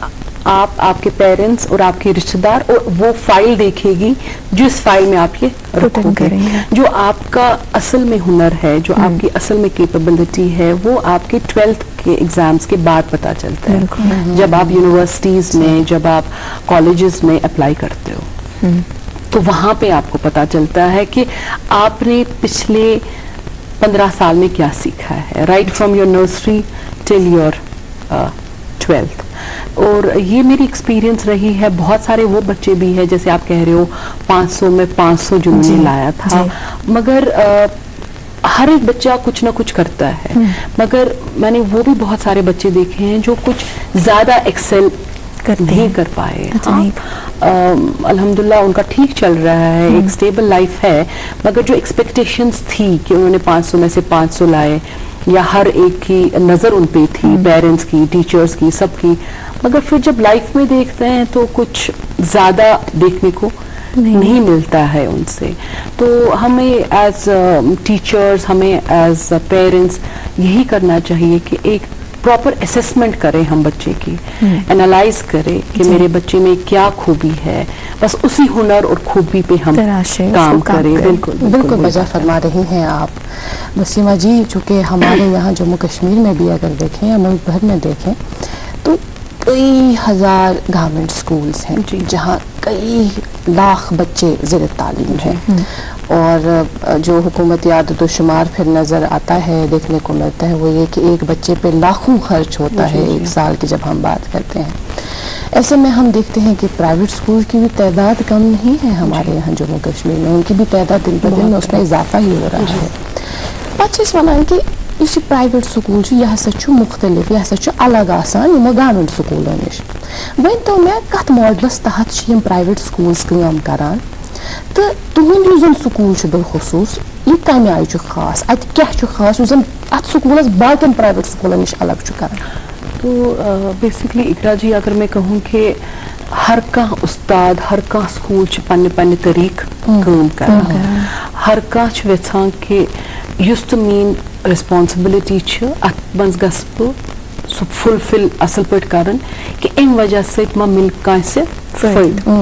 आप, आपके पेरेंट्स और आपके रिश्तेदार और वो फाइल देखेगी जिस फाइल में आप ये रखोगे। जो आपका असल में हुनर है, जो आपकी असल में कैपेबिलिटी है, वो आपके 12th के एग्जाम्स के बाद पता चलता है, जब आप यूनिवर्सिटीज में, जब आप कॉलेजेस में अप्लाई करते हो। तो वहां पे आपको पता चलता है कि आपने पिछले 15 साल में क्या सीखा है, right from your nursery till your 12th। और ये मेरी एक्सपीरियंस रही है। बहुत सारे वो बच्चे भी हैं, जैसे आप कह रहे हो 500 में 500 जिन्होंने लाया था, मगर हर एक बच्चा कुछ ना कुछ करता है। मगर मैंने वो भी बहुत सारे बच्चे देखे हैं जो कुछ ज्यादा एक्सेल नहीं कर पाए। अल्हम्दुलिल्लाह उनका ठीक चल रहा है, एक स्टेबल लाइफ है, मगर जो एक्सपेक्टेशंस थी कि उन्होंने 500 में से 500 लाए, या हर एक की नजर उन पे थी, पेरेंट्स की, टीचर्स की, सबकी, मगर फिर जब लाइफ में देखते हैं तो कुछ ज्यादा देखने को नहीं मिलता है उनसे। तो हमें एज टीचर्स, हमें एज पेरेंट्स यही करना चाहिए कि एक प्रॉपर असेसमेंट करें हम बच्चे की, एनालाइज करें कि मेरे बच्चे में क्या खूबी है, बस उसी हुनर और खूबी पे हम काम करें। बिल्कुल वजह फरमा रही हैं आप वसीमा जी। चूँकि हमारे यहाँ जम्मू कश्मीर में भी अगर देखें या मुल्क भर में देखें तो कई हजार गवर्नमेंट स्कूल्स हैं जहाँ कई लाख बच्चे ज़ेर तालीम हैं, और जो हुकूमती आदत शुमार फिर नज़र आता है, देखने को मिलता है, वो ये कि एक बच्चे पे लाखों खर्च होता है एक साल की जब हम बात करते हैं। ऐसे में हम देखते हैं कि प्राइवेट स्कूल की भी तादाद कम नहीं है हमारे यहाँ जम्मू कश्मीर में, उनकी भी तादाद दिन ब दिन उसमें इजाफा ही हो रहा है। पच्चीस वनान कि इस प्राइवेट स्कूल यह मुख्तलिफ, यह अलग आसान यमो गवर्नमेंट स्कूलों नश। वन तो मैं कत मॉडलस तहत प्राइवेट स्कूल्स काम करान, तो तुहद जो स्कूल बिलखसूस यह कम आय खास, अत क्या खास अत स्कूलस बाकी प्राइवेट स्कूलों नश अलग करान? तो बेसिकली इकरा जी, अगर मैं कहूँ कि हर कह उस्ताद, हर कह स्कूल पन्ने पन्ने तरीक काम करान, हर कह वेछान कि युस तो मीन रिस्पॉन्सिबिलिटी अत मज गस सु फुलफिल असल पे करन कि अम वजह से मिल कांसे फायदा।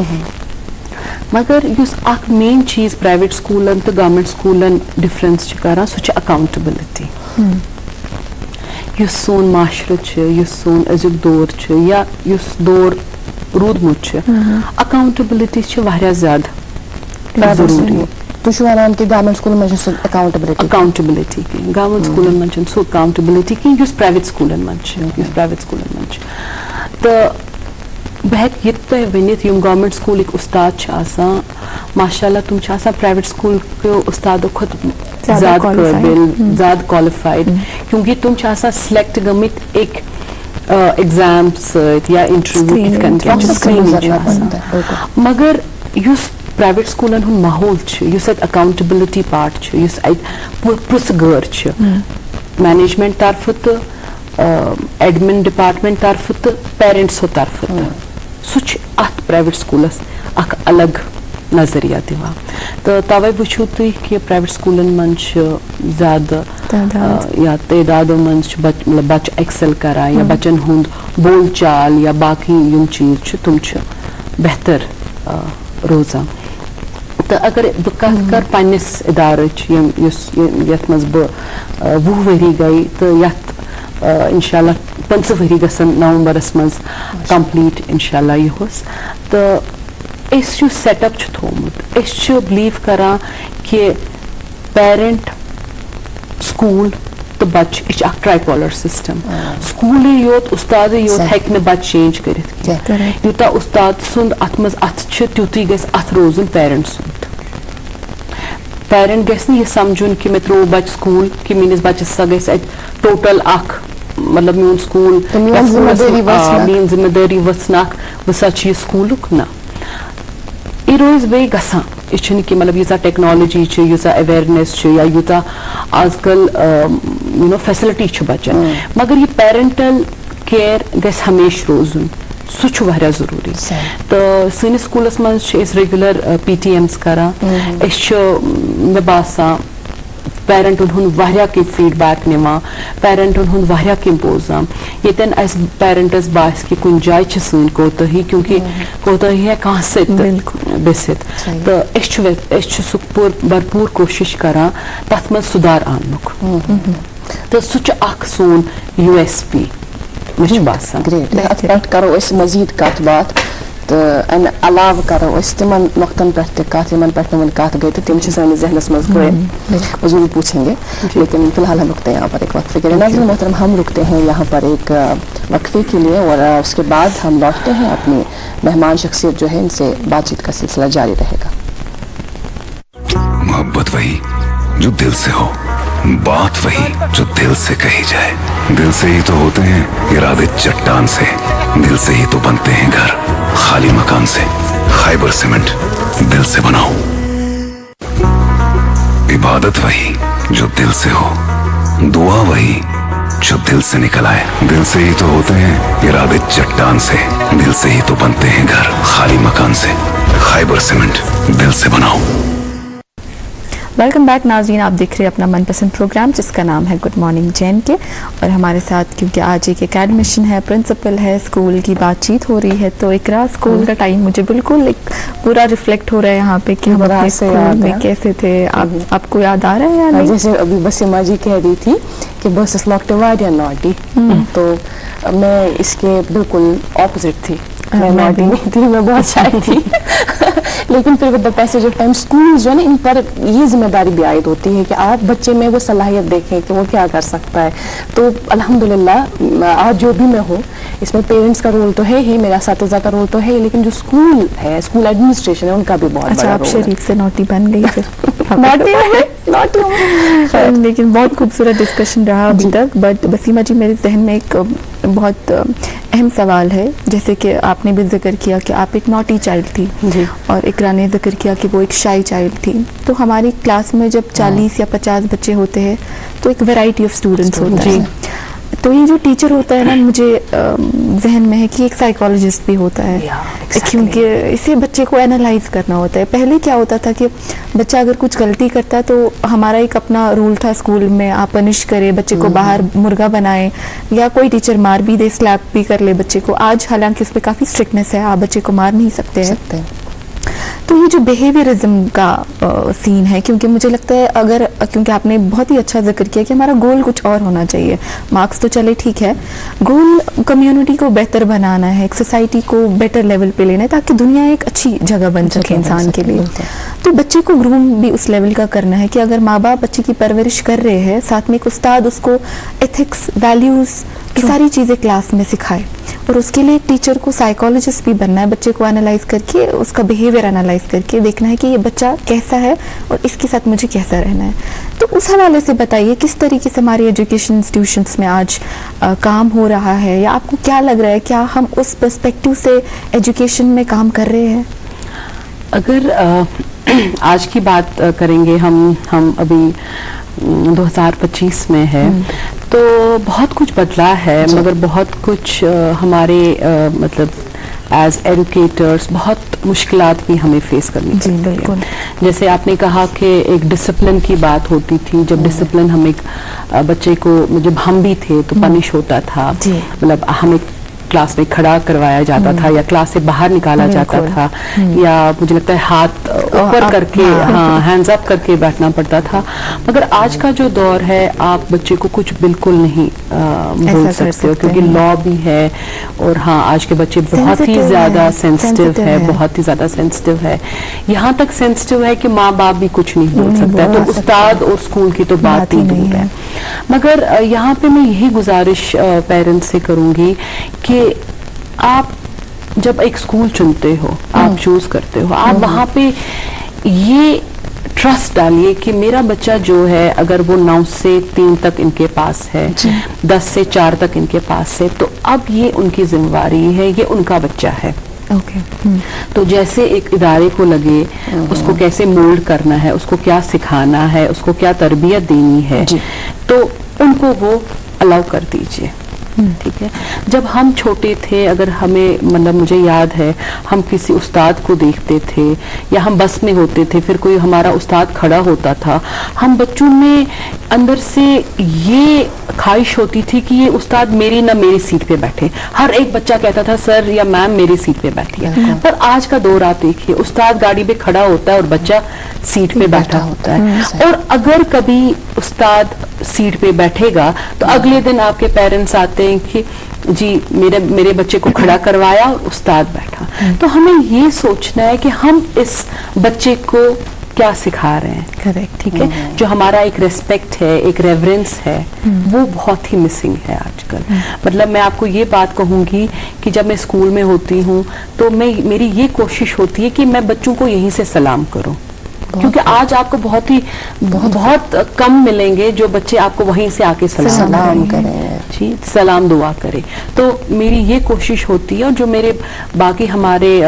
मगर युस अख मेन चीज प्राइवेट स्कूलन तो गवर्नमेंट स्कूलन डिफरेंस करान सु अकाउंटेबिलिटी। युस सोन माशर, युस सोन अजुक दौर या युस दौर रूदमुत, अकाउंटेबिलिटी वारिया ज्यादा जरूरी। तुम वन कि गवर्नमेंट स्कूल में अकाउंटेबिलिटी की गवर्नमेंट स्कूल में सो अकाउंटेबिलिटी की युस प्राइवेट स्कूल में तो बह ये वनित यम गवर्नमेंट स्कूल उस्ताद माशाल्लाह तुम प्राइवेट स्कूल के उस्तादों खुद ज्यादा काबिल, ज्यादा क्वालिफाइड, क्योंकि तुम सिलेक्ट गमित एक एग्जाम या इंटरव्यू मगर युस प्राइवेट स्कूलन हुन माहौल युस अकाउंटेबिलिटी पार्ट युस पुस गर मैनेजमेंट तरफ तो एडमिन डिपार्टमेंट तरफ तो पेरेंट्स तरफ सह अत प्राइवेट स्कूलस अख अलग नजरिया दिवान। तो तवे वो तुम कि प्राइवेट स्कूलन मन ज्यादा या तादाद मन बच्चे एक्सेल करान या बच्चन हुंद बोल चाल या बाकी यम चीज तुम बेहतर रोजान। तो अगर बह कर पन्निस इदारच यथ मज बह 20 वरी गई तो यथ इंशाल्लाह 5 वरी गसन नवंबरस मज कंप्लीट इंशाल्लाह यहस तो इस जो सेटअप थोमुत इस बिलीव करा कि पेरेंट स्कूल तो बच यह ट्राइपोलर सिस्टम स्कूल योत उस्ताद योत हेक न बच चेंज करित यूता उस्ताद सुंद अत मज अत त्युत गस अत रोजन पेरेंट सुंद पेरेंट गस न यह समझुन कि मे त्रो बच स्कूल कि मेनिस बचस सा गस टोटल अख मतलब मीन स्कूल मीन जिम्मेदारी वसनाक वसा यह स्कूलुक ना यह रोज बे गसा यह कि मतलब यूता टेक्नोलॉजी यूता अवेयरनेस या यूता आजकल यू नो फैसिलिटी बचन मगर यह पेरेंटल केयर गस हमेश रोजुन सह वारिया जरूरी तो सनिस स्कूलस मज रेगुलर PTMs करा मे बासान पेरेंटन हुंद वारिया की फीडबैक निवा पेरेंटन हुंद वारिया की बोजाम येतन अस पेरेंटस बास कि कुन जाय छ सन कोतही क्योंकि कोतही है कहां से बेसित तो एछ सुखपुर भरपूर कोशिश करा तथ में सुधार आनुक तो सुच अख सोन USP मुझे बासान ग्रेट करो इस मजीद कत बात तो अन अलाव करो इस तिमन नक्तन पे कत यमन पे वन कत गई तो तिम सानिस जहनस मज गए वो जरूर पूछेंगे लेकिन फिलहाल हम रुकते हैं यहाँ पर एक वक्फे के लिए। नाज़रीन मोहतरम हम रुकते हैं यहाँ पर एक वक्फे के लिए और उसके बाद हम लौटते हैं अपनी मेहमान शख्सियत जो है इनसे बातचीत का सिलसिला जारी रहेगा। मोहब्बत वही जो दिल से हो, बात वही जो दिल से कही जाए। दिल से ही तो होते हैं इरादे चट्टान से, दिल से ही तो बनते हैं घर खाली मकान से। खाइबर सीमेंट दिल से बनाओ। इबादत वही जो दिल से हो, दुआ वही जो दिल से निकल आए। दिल से ही तो होते हैं इरादे चट्टान से, दिल से ही तो बनते हैं घर खाली मकान से। खाइबर सीमेंट दिल से बनाओ। वेलकम बैक नाज़रीन, आप देख रहे हैं अपना मनपसंद प्रोग्राम जिसका नाम है गुड मॉर्निंग JNK और हमारे साथ क्योंकि आज एक एकेडमिशन है, प्रिंसिपल है, स्कूल की बातचीत हो रही है तो इकरा स्कूल का टाइम मुझे बिल्कुल एक पूरा रिफ्लेक्ट हो रहा है यहाँ पे कि हम अपने स्कूल में कैसे थे। आपको याद आ रहा है या नहीं? जैसे अभी बसीमा जी कह रही थी कि बस लॉकटे वारिया नॉटी, तो मैं इसके बिल्कुल ऑपोजिट थी। मैं नॉटी नहीं थी, मैं बहुत शाय थी लेकिन फिर with the passage of time school जो है ना, इन पर ये जिम्मेदारी भी आयद होती है कि आप बच्चे में वो सलाहियत देखें कि वो क्या कर सकता है। तो अल्हम्दुलिल्लाह आज जो भी मैं हूँ इसमें पेरेंट्स का रोल तो है ही, मेरा साथीज़ा का रोल तो है, लेकिन जो स्कूल है, स्कूल एडमिनिस्ट्रेशन है, उनका भी बहुत बड़ा आप रोल शरीफ से नोटी बन गई फिर नॉटी लेकिन बहुत खूबसूरत डिस्कशन रहा अभी तक। बट बसीमा जी, मेरे जहन में एक बहुत अहम सवाल है, जैसे कि आपने भी जिक्र किया कि आप एक नॉटी चाइल्ड थी जी, और इकरा ने जिक्र किया कि वो एक शाई चाइल्ड थी। तो हमारी क्लास में जब 40 या 50 बच्चे होते हैं तो एक वैरायटी ऑफ स्टूडेंट्स होते हैं। तो ये जो टीचर होता है ना, मुझे जहन में है कि एक साइकोलॉजिस्ट भी होता है क्योंकि इसे बच्चे को एनालाइज करना होता है। पहले क्या होता था कि बच्चा अगर कुछ गलती करता तो हमारा एक अपना रूल था स्कूल में, आप पनिश करें बच्चे को, बाहर मुर्गा बनाए या कोई टीचर मार भी दे, स्लैप भी कर ले बच्चे को। आज हालांकि उस पर काफ़ी स्ट्रिक्टनेस है, आप बच्चे को मार नहीं सकते हैं। तो ये जो बिहेवियरिज्म का सीन है, क्योंकि मुझे लगता है अगर, क्योंकि आपने बहुत ही अच्छा जिक्र किया कि हमारा गोल कुछ और होना चाहिए, मार्क्स तो चले ठीक है, गोल कम्युनिटी को बेहतर बनाना है, एक सोसाइटी को बेटर लेवल पे लेना है ताकि दुनिया एक अच्छी जगह बन सके इंसान के लिए। तो बच्चे को ग्रूम भी उस लेवल का करना है कि अगर माँ बाप बच्चे की परवरिश कर रहे हैं, साथ में एक उस्ताद उसको एथिक्स, वैल्यूज़ की सारी चीज़ें क्लास में सिखाए, और उसके लिए एक टीचर को साइकोलॉजिस्ट भी बनना है, बच्चे को एनालाइज करके उसका बिहेवियर एनालाइज करके देखना है कि ये बच्चा कैसा है और इसके साथ मुझे कैसा रहना है। तो उस हवाले से बताइए किस तरीके से हमारी एजुकेशन इंस्टीट्यूशंस में आज काम हो रहा है, या आपको क्या लग रहा है, क्या हम उस पर्सपेक्टिव से एजुकेशन में काम कर रहे हैं? अगर आज की बात करेंगे हम अभी 2025 में है तो बहुत कुछ बदला है, मगर बहुत कुछ हमारे मतलब एज एजुकेटर्स बहुत मुश्किलात भी हमें फेस करनी पड़ती है। जैसे आपने कहा कि एक डिसिप्लिन की बात होती थी, जब डिसिप्लिन हम एक बच्चे को, जब हम भी थे तो पनिश होता था, मतलब हम एक क्लास में खड़ा करवाया जाता था या क्लास से बाहर निकाला जाता था, या मुझे लगता है हाथ ऊपर करके, हाँ, हैंड्स अप करके बैठना पड़ता था। मगर आज का जो दौर है, आप बच्चे को कुछ बिल्कुल नहीं बोल सकते हो, क्योंकि लॉ भी है, और हाँ, आज के बच्चे बहुत ही ज्यादा सेंसिटिव है, बहुत ही ज्यादा सेंसिटिव है, यहाँ तक सेंसिटिव है कि माँ बाप भी कुछ नहीं बोल सकता है, तो उस्ताद और स्कूल की तो बात ही दूर है। मगर यहाँ पे मैं यही गुजारिश पेरेंट्स से करूंगी कि आप जब एक स्कूल चुनते हो, आप चूज करते हो, आप वहां पे ये ट्रस्ट डालिए कि मेरा बच्चा जो है, अगर वो 9 से 3 तक इनके पास है, 10 से 4 तक इनके पास है, तो अब ये उनकी जिम्मेवारी है, ये उनका बच्चा है। तो जैसे एक इदारे को लगे उसको कैसे मोल्ड करना है, उसको क्या सिखाना है, उसको क्या तरबियत देनी है, तो उनको वो अलाउ कर दीजिए। ठीक है। जब हम छोटे थे, अगर हमें, मतलब मुझे याद है, हम किसी उस्ताद को देखते थे या हम बस में होते थे, फिर कोई हमारा उस्ताद खड़ा होता था, हम बच्चों में अंदर से ये ख्वाहिश होती थी कि ये उस्ताद मेरी ना मेरी सीट पे बैठे। हर एक बच्चा कहता था सर या मैम मेरी सीट पे बैठिए। पर आज का दौर आप देखिए, उस्ताद गाड़ी पे खड़ा होता है और बच्चा सीट पे बैठा होता है। और अगर कभी उस्ताद सीट पे बैठेगा तो अगले दिन आपके पेरेंट्स आते हैं कि जी मेरे बच्चे को खड़ा करवाया और उस्ताद बैठा। तो हमें ये सोचना है कि हम इस बच्चे को क्या सिखा रहे हैं। करेक्ट। ठीक है। जो हमारा एक रेस्पेक्ट है, एक रेवरेंस है, वो बहुत ही मिसिंग है आजकल। मतलब मैं आपको ये बात कहूंगी कि जब मैं स्कूल में होती हूँ तो मेरी ये कोशिश होती है कि मैं बच्चों को यहीं से सलाम करूं, क्योंकि आज आपको बहुत कम मिलेंगे जो बच्चे आपको वहीं से आके सलाम करें, जी, सलाम दुआ करें। तो मेरी ये कोशिश होती है, और जो मेरे बाकी हमारे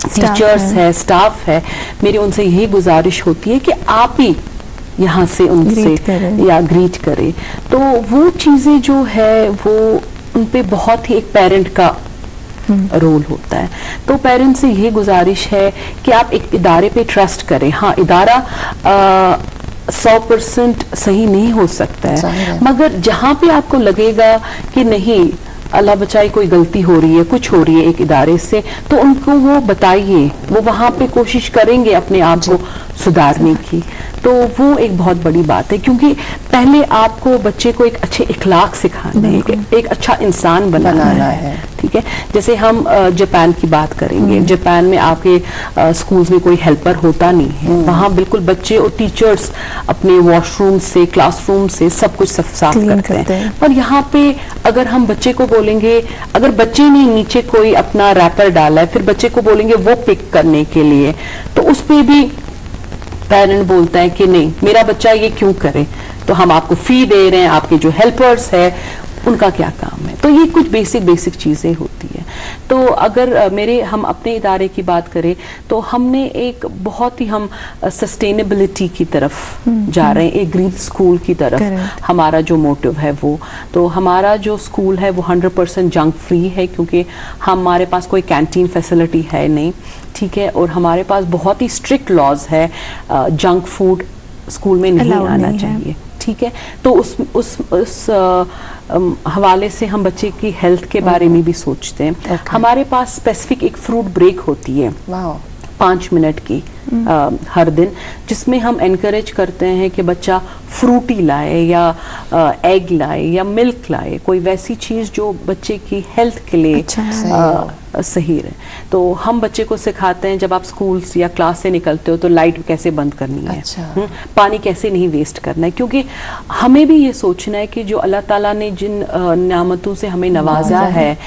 टीचर्स है, स्टाफ है, मेरी उनसे यही गुजारिश होती है कि आप ही यहाँ से उनसे या ग्रीट करें। तो वो चीजें जो है वो उन पे बहुत ही एक पेरेंट का रोल होता है। तो पेरेंट्स से यही गुजारिश है कि आप एक इदारे पे ट्रस्ट करें। हाँ, इदारा 100% सही नहीं हो सकता है, मगर जहाँ पे आपको लगेगा कि नहीं, अल्लाह बचाए, कोई गलती हो रही है, कुछ हो रही है एक इदारे से, तो उनको वो बताइए, वो वहाँ पे कोशिश करेंगे अपने आप को सुधारने की। तो वो एक बहुत बड़ी बात है, क्योंकि पहले आपको बच्चे को एक अच्छे इखलाक सिखाने हैं, एक अच्छा इंसान बनाना है। ठीक है। जैसे हम जापान की बात करेंगे, जापान में आपके स्कूल्स में कोई हेल्पर होता नहीं है, वहाँ बिल्कुल बच्चे और टीचर्स अपने वॉशरूम से, क्लासरूम से सब कुछ साफ करते हैं। पर यहाँ पे अगर हम बच्चे को बोलेंगे, अगर बच्चे ने नीचे कोई अपना रैपर डाला है, फिर बच्चे को बोलेंगे वो पिक करने के लिए, तो उस पे भी पेरेंट बोलता है कि नहीं, मेरा बच्चा ये क्यों करे, तो हम आपको फी दे रहे हैं, आपके जो हेल्पर्स है उनका क्या काम है। तो ये कुछ बेसिक चीजें होती है। तो अगर हम अपने इदारे की बात करें तो हमने एक बहुत ही, हम सस्टेनेबिलिटी की तरफ जा रहे हैं, एक ग्रीन स्कूल की तरफ हमारा जो मोटिव है वो। तो हमारा जो स्कूल है वो 100% जंक फ्री है, क्योंकि हमारे पास कोई कैंटीन फैसिलिटी है नहीं। ठीक है। और हमारे पास बहुत ही स्ट्रिक्ट लॉज है, जंक फूड स्कूल में नहीं आना चाहिए। ठीक है। तो उस हवाले से हम बच्चे की हेल्थ के बारे में भी सोचते हैं। हमारे पास स्पेसिफिक एक फ्रूट ब्रेक होती है 5 मिनट की हर दिन, जिसमें हम एनकरेज करते हैं कि बच्चा फ्रूटी लाए या एग लाए या मिल्क लाए, कोई वैसी चीज जो बच्चे की हेल्थ के लिए सही रहे। तो हम बच्चे को सिखाते हैं, जब आप स्कूल या क्लास से निकलते हो तो लाइट कैसे बंद करनी है, पानी कैसे नहीं वेस्ट करना है, क्योंकि हमें भी ये सोचना है कि जो अल्लाह ताला ने जिन नियामतों से हमें नवाजा है,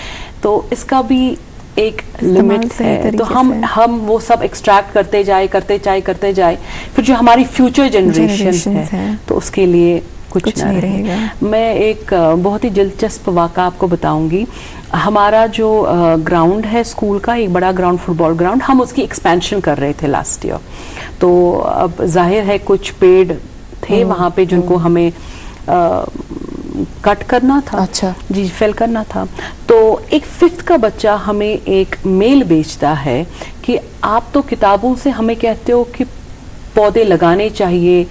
तो इसका भी एक लिमिट है। तो हम वो सब एक्सट्रैक्ट करते जाए, फिर जो हमारी फ्यूचर जनरेशन है तो उसके लिए कुछ ना रहेगा। मैं एक बहुत ही दिलचस्प वाक़ा आपको बताऊंगी। हमारा जो ग्राउंड है स्कूल का, एक बड़ा ग्राउंड, फुटबॉल ग्राउंड, हम उसकी एक्सपेंशन कर रहे थे लास्ट ईयर। तो अब जाहिर है कुछ पेड़ थे वहाँ पे जिनको हमें कट करना था। अच्छा जी, फेल करना था। तो एक 5th का बच्चा हमें एक मेल भेजता है कि आप तो किताबों से हमें कहते हो कि पौधे लगाने चाहिए,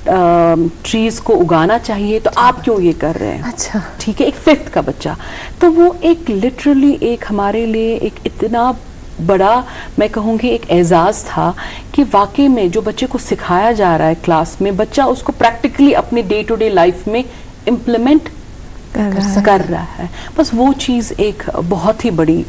ट्रीज को उगाना चाहिए तो आप क्यों ये कर रहे हैं. अच्छा. ठीक है, एक 5th का बच्चा, तो वो एक लिटरली एक हमारे लिए एक इतना बड़ा मैं कहूँगी एक एजाज़ था कि वाकई में जो बच्चे को सिखाया जा रहा है क्लास में, बच्चा उसको प्रैक्टिकली अपने डे टू डे लाइफ में इम्प्लीमेंट कर रहा है. बस वो चीज़ एक बहुत ही बड़ी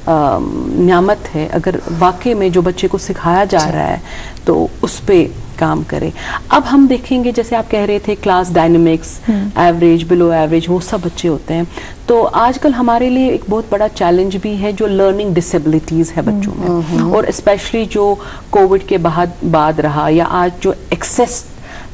नियामत है. अगर वाकई में जो बच्चे को सिखाया जा रहा है तो उस पे काम करें. अब हम देखेंगे जैसे आप कह रहे थे class dynamics, average, below average, वो सब बच्चे होते हैं. तो आजकल हमारे लिए एक बहुत बड़ा चैलेंज भी है जो लर्निंग डिसेबिलिटीज़ है बच्चों में, और स्पेशली जो कोविड के बाद रहा, या आज जो एक्सेस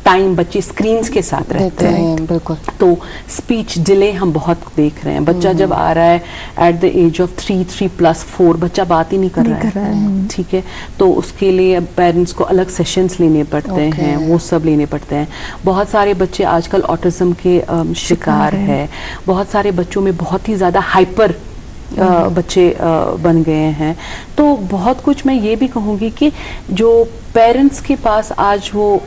टाइम बच्चे स्क्रीन्स के साथ रहते हैं. बिल्कुल. तो स्पीच डिले हम बहुत देख रहे हैं. बच्चा जब आ रहा है एट द एज ऑफ 3+4 बच्चा बात ही नहीं कर रहा है. ठीक है, तो उसके लिए पेरेंट्स को अलग सेशंस लेने पड़ते हैं, वो सब लेने पड़ते हैं. बहुत सारे बच्चे आजकल ऑटिज्म के शिकार है. बहुत सारे बच्चों में बहुत ही ज़्यादा हाइपर बच्चे बन गए हैं. तो बहुत कुछ मैं ये भी कहूँगी कि जो पेरेंट्स के पास आज वो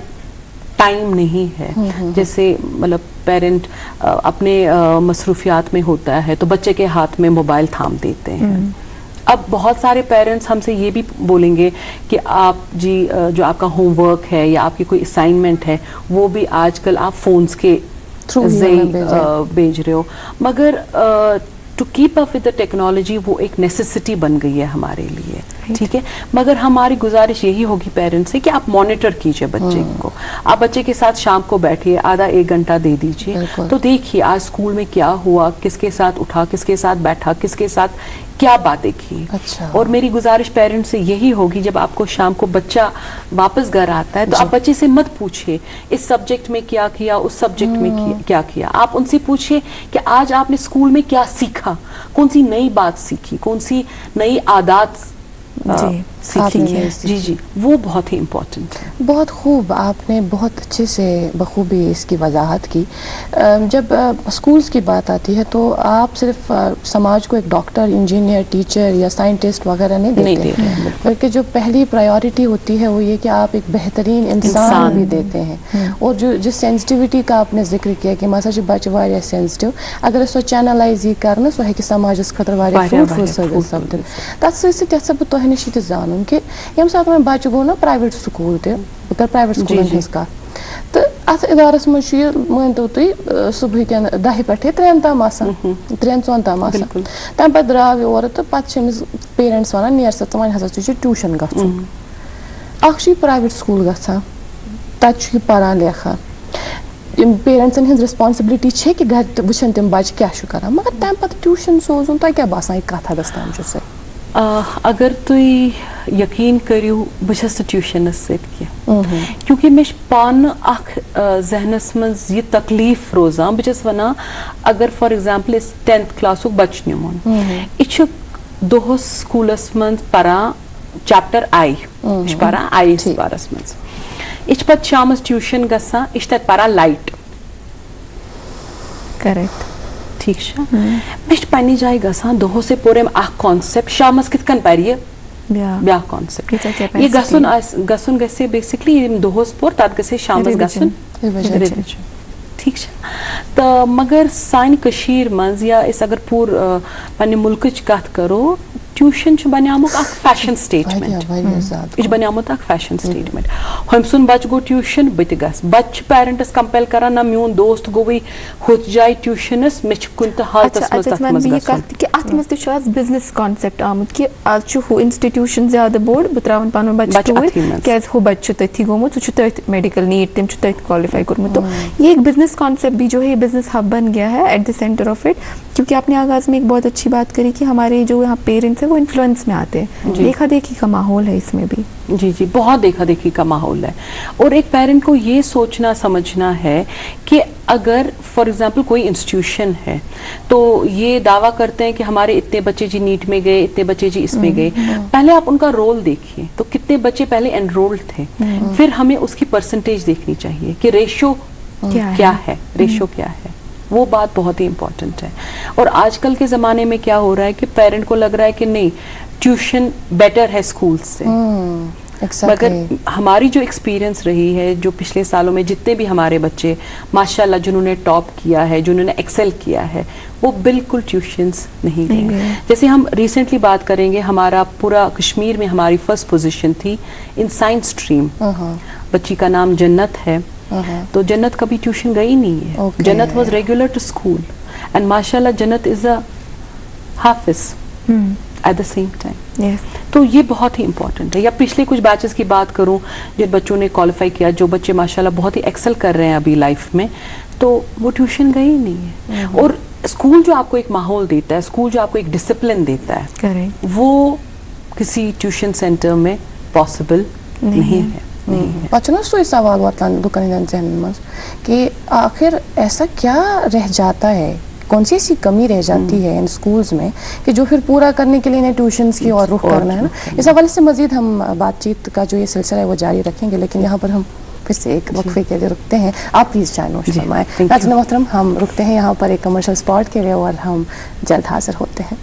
टाइम नहीं है, जैसे मतलब पेरेंट अपने मसरूफियात में होता है तो बच्चे के हाथ में मोबाइल थाम देते हैं. अब बहुत सारे पेरेंट्स हमसे ये भी बोलेंगे कि आप जी जो आपका होमवर्क है या आपकी कोई असाइनमेंट है वो भी आजकल आप फोन्स के थ्रू भेज रहे हो. मगर to keep up with the technology वो एक नेसेसिटी बन गई है हमारे लिए. ठीक है, मगर हमारी गुजारिश यही होगी पेरेंट्स से कि आप मॉनिटर कीजिए बच्चे को. आप बच्चे के साथ शाम को बैठिए, आधा 1 घंटा दे दीजिए, तो देखिए आज स्कूल में क्या हुआ, किसके साथ उठा, किसके साथ बैठा, किसके साथ क्या बातें की. अच्छा. और मेरी गुजारिश पेरेंट्स से यही होगी जब आपको शाम को बच्चा वापस घर आता है तो आप बच्चे से मत पूछिए इस सब्जेक्ट में क्या किया, उस सब्जेक्ट में क्या किया. आप उनसे पूछिए कि आज आपने स्कूल में क्या सीखा, कौन सी नई बात सीखी, कौन सी नई आदत सीखी है. जी, वो बहुत ही इम्पोर्टेंट है. बहुत खूब, आपने बहुत अच्छे से बखूबी इसकी वजाहत की. जब स्कूल्स की बात आती है तो आप सिर्फ समाज को एक डॉक्टर, इंजीनियर, टीचर या साइंटिस्ट वगैरह नहीं देते हैं, बल्कि जो पहली प्रायोरिटी होती है वो ये कि आप एक बेहतरीन इंसान भी देते हैं. और जो जिस सेंसिटिविटी का आपने जिक्र किया कि मसा बच्चे वारिया सेंसिटिव, अगर सो चैनलाइज ये करना सो है समाजस खतर वारिया फ्रूटफुल साबित सपदन. तथ सह बह तुह नश ये जानन कि यम सात मैं बच्चे गो ना प्राइवेट स्कूल बह प्राइवेट स्कूल हज कत तो अत इदारस मज मानतो तुम सुबह के 10 पे 3 तम 3-4 तम तम पे द्राव और तो पमिस पेरेंट्स वन नेर सा वन हसा ट्यूशन गि प्राइवेट स्कूल गसान तत पारान लेखान. पेरेंट्सन हज रिस्पॉन्सिबिलिटी है कि घर वुचन तम बच्चे क्या कर, मगर तम पे ट्यूशन सोजन तुम क्या बसान यह कत हदस तम सही. अगर तुम यकीन करियो बस ट्यूशनस सत्य क्योंकि मे पान जहनस मज ये तकलीफ रोजान बस वना अगर फॉर एग्जाम्पल 10th क्लास बच निमुन यह दोहस स्कूलस मज परान चैप्टर आई परान आई इस बारस मज यह पे शामस ट्यूशन गसान यह तत परान लाइट. करेक्ट. ठीक मे पन्नी जाए गसान दोहो से पोरे कॉन्सेप्ट शामस कित कन पर ब्या कॉन्सेप्ट ये गसन गसे बेसिकली दोहस पोर तत गसे शामस गसन रिविजन. ठीक तो मगर सान कशीर मज या इस अगर पूर पन्ने मुल्कच कत करो ट्यूशन बनियामुत फैशन स्टेटमेंट यह बनियामुत फैशन स्टेटमेंट. हम सुन बच गो ट्यूशन बत गस बच पेरेंट्स कंपेल करान ना मोन दोस्त गोई हुत जाए ट्यूशनस मे कुन हालतस मज बिजनेस कॉन्सेप्ट आमुत कि आज हु इंस्टीट्यूशन ज्यादा बोड़ बह त्रावन पन बच्चे क्या हु बच्चे तथी गोमुत सह तथ मेडिकल नीट तम तथ क्वालिफाई कोर्मुत. तो ये एक बिजनेस कॉन्सेप्ट भी जो है बिजनेस हब बन गया है at the centre of it. क्योंकि आपने आगाज में एक बहुत अच्छी बात करी कि हमारे जो यहाँ पेरेंट्स है वो इन्फ्लुएंस में आते हैं. देखा देखी का माहौल है इसमें भी. जी, बहुत देखा देखी का माहौल है. और एक पेरेंट को ये सोचना समझना है कि अगर फॉर एग्जांपल कोई इंस्टीट्यूशन है तो ये दावा करते हैं कि हमारे इतने बच्चे जी नीट में गए, इतने बच्चे जी इसमें गए. पहले आप उनका रोल देखिए तो कितने बच्चे पहले एनरोल्ड थे, फिर हमें उसकी परसेंटेज देखनी चाहिए कि रेशो क्या है, रेशो क्या है. वो बात बहुत ही इम्पोर्टेंट है. और आजकल के ज़माने में क्या हो रहा है कि पेरेंट को लग रहा है कि नहीं ट्यूशन बेटर है स्कूल से. मगर हमारी जो एक्सपीरियंस रही है, जो पिछले सालों में जितने भी हमारे बच्चे माशाल्लाह जिन्होंने टॉप किया है, जिन्होंने एक्सेल किया है, वो बिल्कुल ट्यूशन्स नहीं गए। जैसे हम रिसेंटली बात करेंगे, हमारा पूरा कश्मीर में हमारी फर्स्ट पोजीशन थी इन साइंस स्ट्रीम। बच्ची का नाम जन्नत है, तो जन्नत कभी ट्यूशन गई नहीं है। Jannat was regular to school and माशाल्लाह जन्नत इज अ हाफिज एट द सेम टाइम। तो ये बहुत ही इंपॉर्टेंट है। या पिछले कुछ बैचेस की बात करूं, जिन बच्चों ने क्वालिफाई किया, जो बच्चे माशाल्लाह बहुत ही एक्सेल कर रहे हैं अभी लाइफ में, तो वो ट्यूशन गए ही नहीं है। और स्कूल जो आपको एक माहौल देता है, स्कूल जो आपको एक डिसिप्लिन देता है, वो किसी ट्यूशन सेंटर में पॉसिबल नहीं है। तो सवाल जहन में कि आखिर ऐसा क्या रह जाता है, कौन सी ऐसी कमी रह जाती है इन स्कूल्स में कि जो फिर पूरा करने के लिए इन्हें ट्यूशन्स की और रुख करना है ना। इस हवाले से मज़ीद हम बातचीत का जो ये सिलसिला है वो जारी रखेंगे, लेकिन यहाँ पर हम फिर से एक वक्फे के लिए रुकते हैं। आप प्लीज़ चाय नोश फरमाएं। नाज़रीन मोहतरम, हम रुकते हैं यहाँ पर एक कमर्शियल स्पॉट के लिए और हम जल्द हाजिर होते हैं।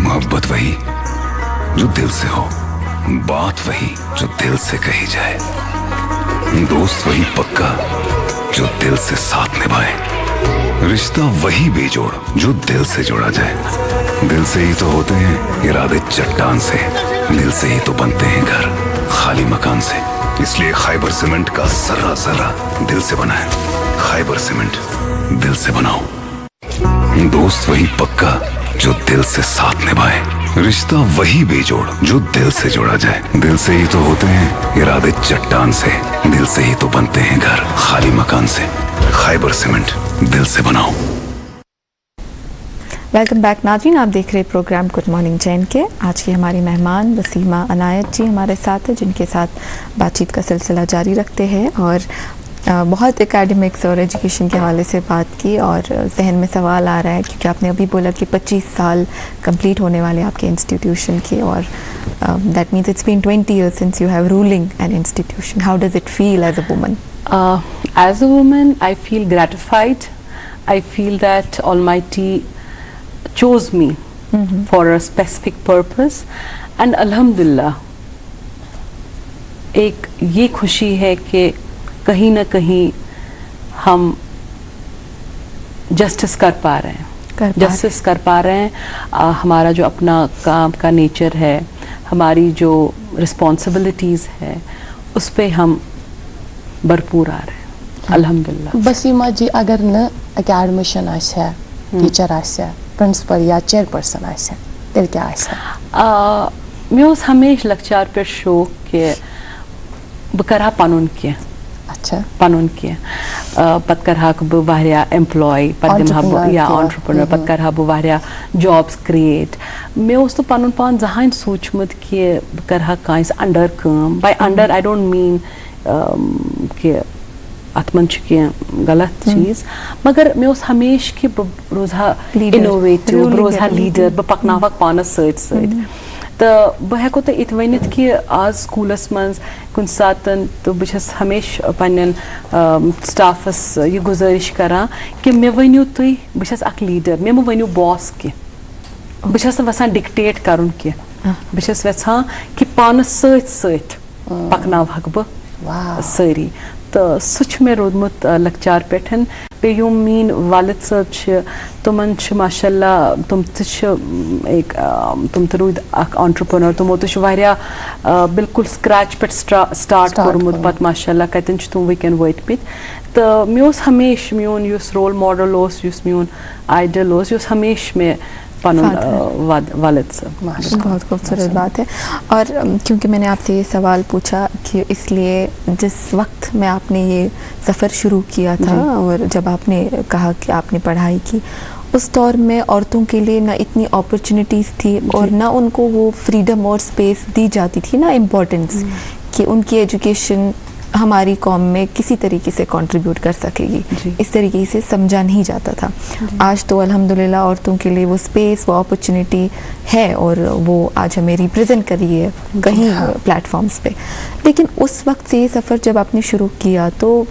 मोहब्बत वही जो दिल से हो, बात वही जो दिल से कही जाए, दोस्त वही पक्का जो दिल से साथ निभाए, रिश्ता वही बेजोड़ जो दिल से जोड़ा जाए। दिल से ही तो होते हैं इरादे चट्टान से, दिल से ही तो बनते हैं घर खाली मकान से। इसलिए खैबर सीमेंट का जर्रा जर्रा दिल से बना है। खैबर सीमेंट, दिल से बनाओ। दोस्त वही पक्का जो दिल से साथ निभाए, रिश्ता वही बेजोड़ जो दिल से जोड़ा जाए। दिल से ही तो होते हैं इरादे चट्टान से, दिल से ही तो बनते हैं घर खाली मकान से। खैबर सीमेंट, दिल से बनाओ। वेलकम बैक नाज़रीन, आप देख रहे प्रोग्राम गुड मॉर्निंग जैन के। आज की हमारी मेहमान वसीमा अनायत जी हमारे साथ है, जिनके साथ बातचीत का सिलसिला जारी रखते हैं और बहुत एकेडमिक्स और एजुकेशन के हवाले से बात की। और जहन में सवाल आ रहा है, क्योंकि आपने अभी बोला कि 25 साल कंप्लीट होने वाले आपके इंस्टीट्यूशन के, और that means it's been 20 years since you have ruling an institution. How does it feel as a woman? As a woman, I feel gratified. I feel that Almighty chose me for a specific purpose, and alhamdulillah एक ये खुशी है कि कहीं ना कहीं हम justice कर पा रहे हैं, हमारा जो अपना काम का नेचर है, हमारी जो रिस्पॉन्सिबिलिटीज़ है, उस पे हम भरपूर आ रहे हैं अल्हम्दुलिल्लाह। वसीमा जी, अगर न एकेडमिशियन आसे, टीचर आसे, प्रिंसिपल या चेयरपर्सन आसे, तेल क्या आसे? मे ओस हमेशा लक्चार पे शौक कि बह करहा पनुन के पनुन के पत करहा बह वारिया एम्प्लॉय, पत दिमहा बह या एंटरप्रेन्योर, पत करहा बह वारिया जॉब्स क्रिएट। मे ओस तो पनुन पान जहां सोचमुत कि बह करहा कांस अंडर काम। By under I don't mean कि अत मन गलत चीज़, मगर मे ओस हमेशा कि बह रोजहा इनोवेटिव, बह रोजहा लीडर, बह पकनावक पानस सत सत। तो बह हेको तो इत वनित कि आज स्कूलस मज कुन सातन तो बह हमेशा पन्न स्टाफस ये गुजारिश करान कि मे वनियो तुई, बह अख लीडर, मे मो वनियो बॉस कि बह वसान डिक्टेट करुन कि बह वेछान कि पानस सत सत पकनावहक बह सारी। तो सह मे रोदमुत लक्चार पेठन पे यूम मीन वालिद साहब तुमन माशाल्लाह तुम एक तुम तो रूद एंटरप्रेन्योर, तुमो तो वारिया बिल्कुल स्क्रैच पे स्टार्ट कोरमुत, पत माशाल्लाह कतन तुम वैकन वत। तो मे ओस हमेशा मेन युस रोल मॉडल ओस, युस मेन आइडल ओस, युस हमेशा मे वालिद साहब। बहुत खूबसूरत बात है। और क्योंकि मैंने आपसे ये सवाल पूछा कि इसलिए जिस वक्त में आपने ये सफ़र शुरू किया था और जब आपने कहा कि आपने पढ़ाई की, उस दौर में औरतों के लिए ना इतनी अपॉर्चुनिटीज़ थी और ना उनको वो फ्रीडम और स्पेस दी जाती थी, ना इम्पोर्टेंस कि उनकी एजुकेशन हमारी कौम में किसी तरीके से कंट्रीब्यूट कर सकेगी, इस तरीके से समझा नहीं जाता था। आज तो अल्हम्दुलिल्लाह औरतों के लिए वो स्पेस, वो अपॉर्चुनिटी है और वो आज हमें रिप्रेजेंट कर रही है कहीं प्लेटफॉर्म्स पे। लेकिन उस वक्त से ये सफ़र जब आपने शुरू किया तो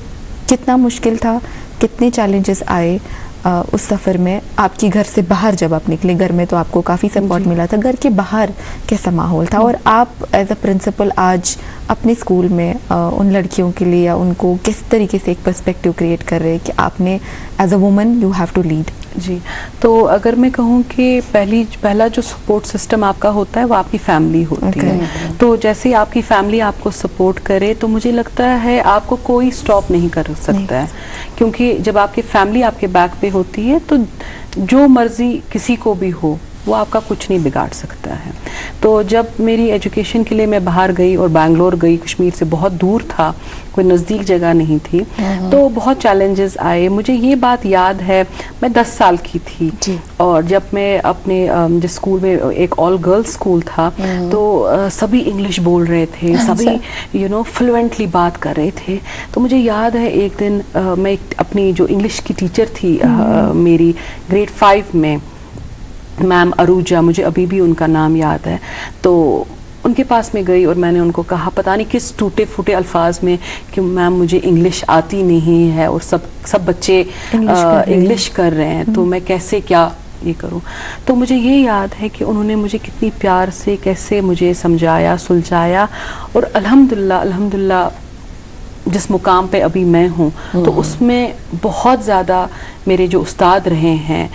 कितना मुश्किल था, कितने चैलेंजेस आए, उस सफ़र में आपकी घर से बाहर जब आप निकले, घर में तो आपको काफ़ी सपोर्ट मिला था, घर के बाहर कैसा माहौल था, और आप एज अ प्रिंसिपल आज अपने स्कूल में उन लड़कियों के लिए या उनको किस तरीके से एक पर्सपेक्टिव क्रिएट कर रहे हैं कि आपने as a woman you have to lead? जी, तो अगर मैं कहूँ कि पहला जो सपोर्ट सिस्टम आपका होता है वो आपकी फैमिली होती है। तो जैसे ही आपकी फैमिली आपको सपोर्ट करे तो मुझे लगता है आपको कोई स्टॉप नहीं कर सकता है, क्योंकि जब आपकी फैमिली आपके बैक पे होती है तो जो मर्जी किसी को भी हो वो आपका कुछ नहीं बिगाड़ सकता है। तो जब मेरी एजुकेशन के लिए मैं बाहर गई और बैंगलोर गई, कश्मीर से बहुत दूर था, कोई नज़दीक जगह नहीं थी, तो बहुत चैलेंजेस आए। मुझे ये बात याद है, मैं 10 साल की थी और जब मैं अपने जिस स्कूल में एक ऑल गर्ल्स स्कूल था तो सभी इंग्लिश बोल रहे थे, सभी फ्लुएंटली बात कर रहे थे। तो मुझे याद है एक दिन मैं अपनी जो इंग्लिश की टीचर थी मेरी ग्रेड 5 में, मैम अरूजा, मुझे अभी भी उनका नाम याद है, तो उनके पास में गई और मैंने उनको कहा, पता नहीं किस टूटे फूटे अल्फाज में, कि मैम मुझे इंग्लिश आती नहीं है और सब बच्चे इंग्लिश कर रहे हैं, तो मैं कैसे क्या ये करूं। तो मुझे ये याद है कि उन्होंने मुझे कितनी प्यार से कैसे मुझे समझाया, सुलझाया, और अल्हम्दुलिल्लाह जिस मुकाम पे अभी मैं हूँ तो उसमें बहुत ज़्यादा मेरे जो उस्ताद रहे हैं,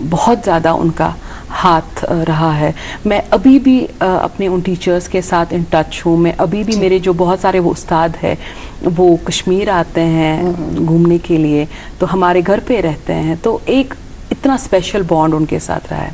बहुत ज़्यादा उनका हाथ रहा है। मैं अभी भी अपने उन टीचर्स के साथ इन टच हूँ। मैं अभी भी मेरे जो बहुत सारे वो उस्ताद हैं वो कश्मीर आते हैं घूमने के लिए, तो हमारे घर पे रहते हैं, तो एक इतना स्पेशल बॉन्ड उनके साथ रहा है।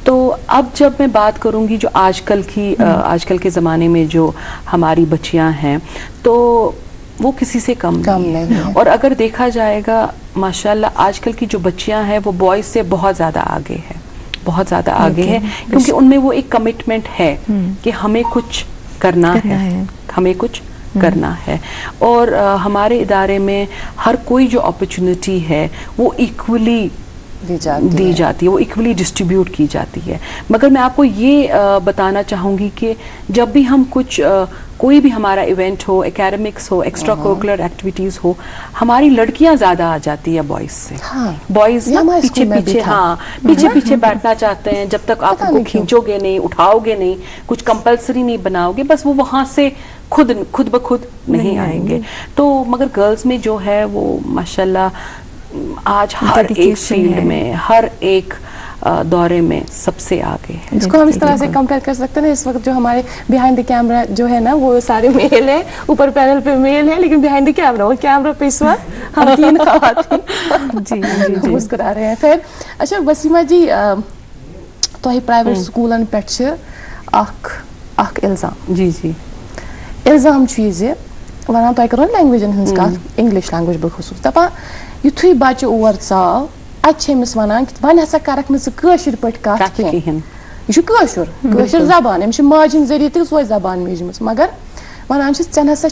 तो अब जब मैं बात करूँगी जो आजकल के ज़माने में जो हमारी बच्चियाँ हैं, तो वो किसी से कम नहीं है। और अगर देखा जाएगा माशाल्लाह आजकल की जो बच्चियां हैं वो बॉयज से बहुत ज़्यादा आगे है, बहुत ज़्यादा आगे है, क्योंकि उनमें वो एक कमिटमेंट है कि हमें कुछ करना है, हमें कुछ करना है। और हमारे इदारे में हर कोई जो अपॉर्चुनिटी है वो इक्वली दी जाती है, वो इक्वली डिस्ट्रीब्यूट की जाती है। मगर मैं आपको ये बताना चाहूँगी कि जब भी हम कोई भी हमारा इवेंट हो, एकेडमिक्स हो, एक्स्ट्रा करिकुलर एक्टिविटीज़ हो, हमारी लड़कियां ज़्यादा आ जाती है बॉयज़ से। बॉयज़ ना पीछे बैठना चाहते हैं, जब तक आप उनको खींचोगे नहीं, उठाओगे नहीं, कुछ कंपल्सरी नहीं बनाओगे, बस वो वहाँ से खुद ब खुद नहीं आएंगे। तो मगर गर्ल्स में जो है वो माशाल्लाह आज हर एक फील्ड में, हर एक दौरे में सबसे आगे है। इसको हम इस तरह से कंपेयर कर सकते हैं ना, इस वक्त जो हमारे बिहाइंड द कैमरा जो है ना वो सारे मेल है, ऊपर पैनल पे मेल है, लेकिन बिहाइंड द कैमरा और कैमरा पे इस वक्त हम 3 खवातीन जी मुस्कुरा रहे हैं। फिर अच्छा वसीमा जी, तो प्राइवेट स्कूलन पे अख इल्जाम जी इल्जाम चीज़ वन तुम करो लैंग्वेजन हज कत, इंग्लिश लैंग्वेज बखसूस दपान युथुई बच्चे और चाव अमिस वन वन हसा करक नशर पे कत यह जबान अमिस माजिन जरिए तो सो जबान मेजम, मगर वन ऐन हसा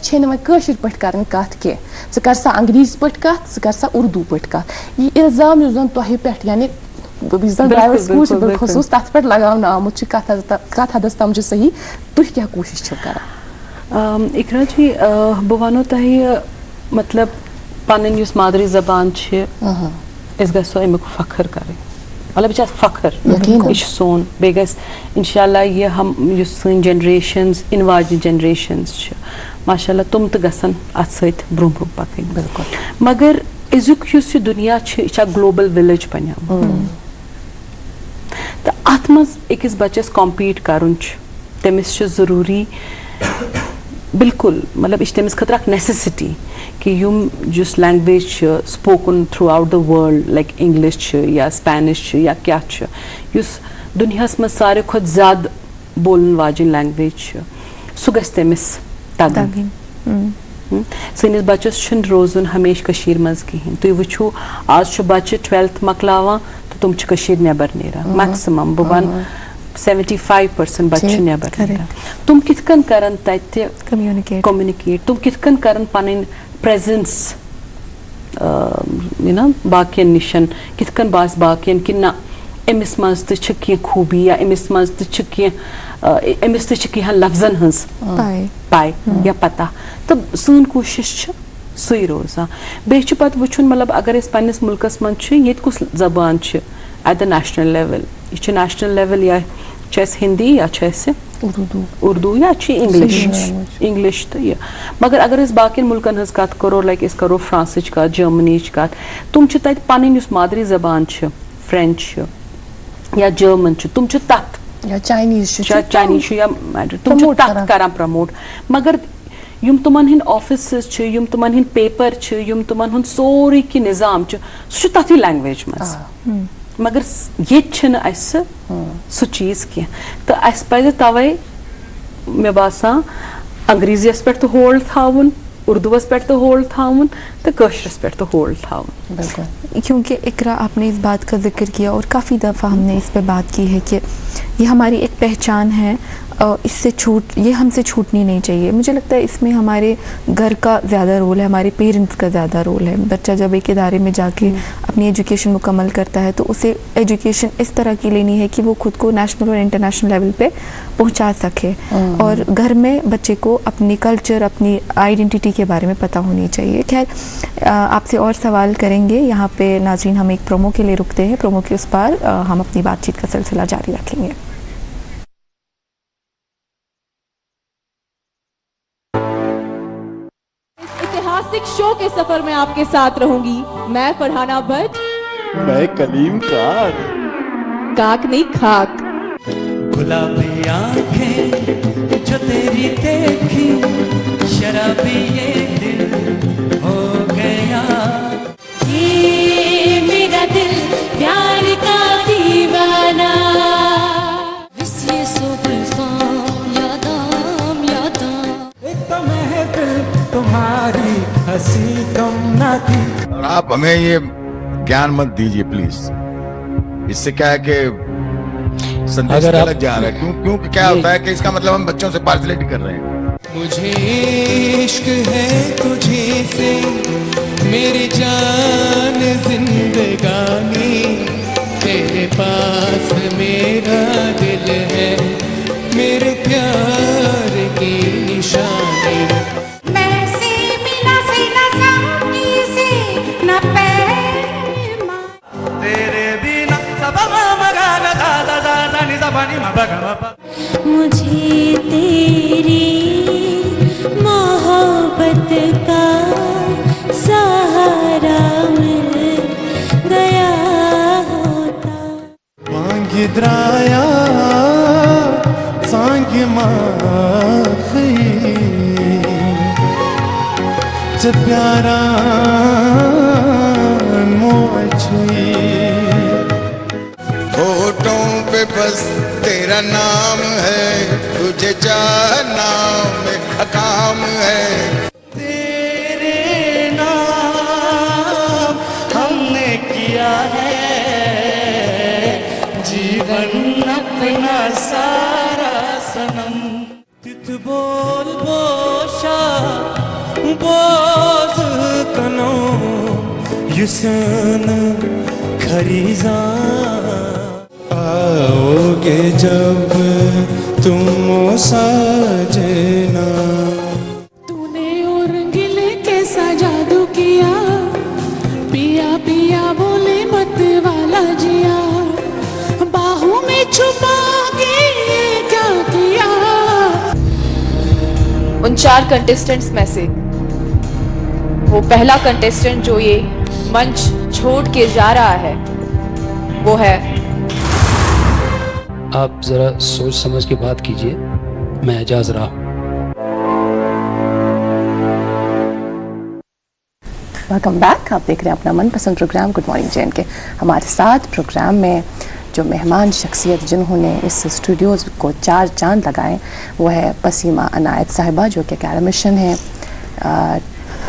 वशर पे कर कत कह कर सा अंग्रेजी पे कत स कर सा उर्दू पे कत। यह इल्जाम जन तुह पे यानी प्राइवेट स्कूल बिलखसूस तथ पे लगान आमुत कत हदस तम सही, तुह क्या कोशिश कर? इकरा जी बह वनो तह मतलब पन मादरी जबान इस गो अमुक फखर करें, मतलब यह फखर यह सोन बे इंशाल्लाह ये हम सन जनरेशंस इन वाजन जनरेशंस माशाल्लाह तुम तो गसन अत सत ब्रोह ब्रोह पकन। बिल्कुल, मगर अजुक यह दुनिया यह ग्लोबल विलेज बन तो अत मज अकिस बच्चस कॉम्पीट कर तमिस जरूरी बिल्कुल, मतलब यह तमिस खतर नेसेसिटी कि जिस language spoken through out the world like English या स्पेनिश या क्या दुनिया मज सारे खुद ज़्यादा बोलन वाजिन लैंग्वेज सह गस तमिस तगन। सनिस बच्चस रोजन हमेशा कशीर मज कहीं। तुम वो आज बच्चे 12th मकलावान तो तुम कशीर नेबर नेरान, मैक्सिमम बह वन 75% बच्चे नेबर नेरान। तुम कितकन करन तत्ते कम्युनिकेट, तुम कितकन करन पन प्रेजेंस बाकियन निशन कितकन बास बाकियन कि ना अमिस मज तो खूबी या अमिस मज तो अमिस तो लफ्जन हज पाए या पता। तो सन कोशिश سُے روزان بیٚیہِ چھُ پَتہٕ وٕچھُن مطلب اگر أسۍ پنٛنِس مُلکَس منٛز چھِ ییٚتہِ کُس زبان چھِ ایٹ د نیشنل لیول یہِ چھِ نیشنل لیول یا چھِ اَسہِ ہِندی یا چھِ اَسہِ اردوٗ یا چھِ اِنٛگلِش تہٕ یہِ مگر اگر أسۍ باقیَن مُلکَن ہٕنٛز کَتھ کَرو لایک أسۍ کَرو فرٛانسٕچ کَتھ جٔرمٔنیٖچ کَتھ تِم چھِ تَتہِ پَنٕنۍ یُس مادری زبان چھِ فرٛٮ۪نٛچ چھِ یا جٔرمَن چھِ تِم چھِ تَتھ یا چاینیٖز چھُ یا تِم چھِ تَتھ کَران پرٛموٹ مگر یِم تِمَن ہٕنٛدۍ آفِسٕز چھِ یِم تِمَن ہٕنٛدۍ پیپر چھِ یِم تِمَن ہُنٛد سورُے کینٛہہ نِظام چھُ سُہ چھُ تَتھٕے لینٛگویج منٛز مگر ییٚتہِ چھِنہٕ اَسہِ سُہ چیٖز کینٛہہ تہٕ اَسہِ پَزِ تَوَے مےٚ باسان انٛگریٖزیَس پٮ۪ٹھ تہِ ہولڈ تھاوُن اردوَس پٮ۪ٹھ تہِ ہولڈ تھاوُن تہٕ کٲشرِس پٮ۪ٹھ تہِ ہولڈ تھاوُن کیونکہ اقرا آپ نے اس بات کا ذکر کیا اور کافی دفعہ ہم نے اس پہ بات کی ہے کہ یہ ہماری ایک پہچان ہے اس سے یہ ہم سے چھوٹنی نہیں چاہیے. مجھے لگتا ہے اس میں ہمارے گھر کا زیادہ رول ہے, ہمارے پیرنٹس کا زیادہ رول ہے. بچہ جب ایک ادارے میں جا کے اپنی ایجوکیشن مکمل کرتا ہے تو اسے ایجوکیشن اس طرح کی لینی ہے کہ وہ خود کو نیشنل اور انٹرنیشنل لیول پہ پہنچا سکے, اور گھر میں بچے کو اپنی کلچر, اپنی آئیڈینٹی کے بارے میں پتہ ہونی چاہیے. خیر آپ سے اور سوال کریں گے. یہاں پہ ناظرین ہم ایک پرومو کے لیے رکتے ہیں, پرومو کے اس پار ہم اپنی بات چیت کا سلسلہ جاری رکھیں گے. شو کے سفر میں آپ کے ساتھ رہوں گی. میں فرحانہ بٹ, میں کلیم کاک. کاک نہیں کھاک. گلابی آنکھیں جو تیری دیکھی, شرابی یہ دل ہو گیا. یہ میرا دل پیار کا دیوانہ. وسیع سو گلفام یادام یادام. ایک تو محفل تمہاری ہنسی کم نہ تھی. اور آپ ہمیں یہ گیان مت دیجیے پلیز. اس سے کیا ہے کہ سندیش غلط جا رہا ہے. کیوں کیا ہوتا ہے کہ اس کا مطلب ہم بچوں سے پارسلٹی کر رہے ہیں. مجھے عشق ہے تجھے سے میری جان زندگانی, تیرے پاس میرا دل ہے, میرے پیار کی نشانی. مجھے تیری محبت کا سہارا مل گیا ہوتا. مانگ درایا سانگ ماخی سے پیارا موچھی. ہوٹوں پہ بس تیرا نام ہے, تجھے جانا میں حکام ہے. تیرے نام ہم نے کیا ہے جیون اپنا سارا سنم. تت بول بوشا بوز کنو یسن خریزاں. آؤ گے جب تم ساجنا. تو نے اورنگل کیسا جادو کیا, پیا پیا بولے مت والا جیا, باہوں میں چھپا کے کیا کیا. ان 4 کنٹیسٹنٹس میں سے وہ پہلا کنٹیسٹنٹ جو یہ منچ چھوڑ کے جا رہا ہے وہ ہے. آپ ذرا سوچ سمجھ کے بات کیجئے. میں اعجاز رہا. Welcome back. آپ دیکھ رہے ہیں اپنا من پسند programme good morning J and K. ہمارے ساتھ پروگرام میں جو مہمان شخصیت جنہوں نے اس اسٹوڈیوز کو 4 چاند لگائے وہ ہے پسیمہ عنایت صاحبہ, جو کہ اکیڈمیشین ہے,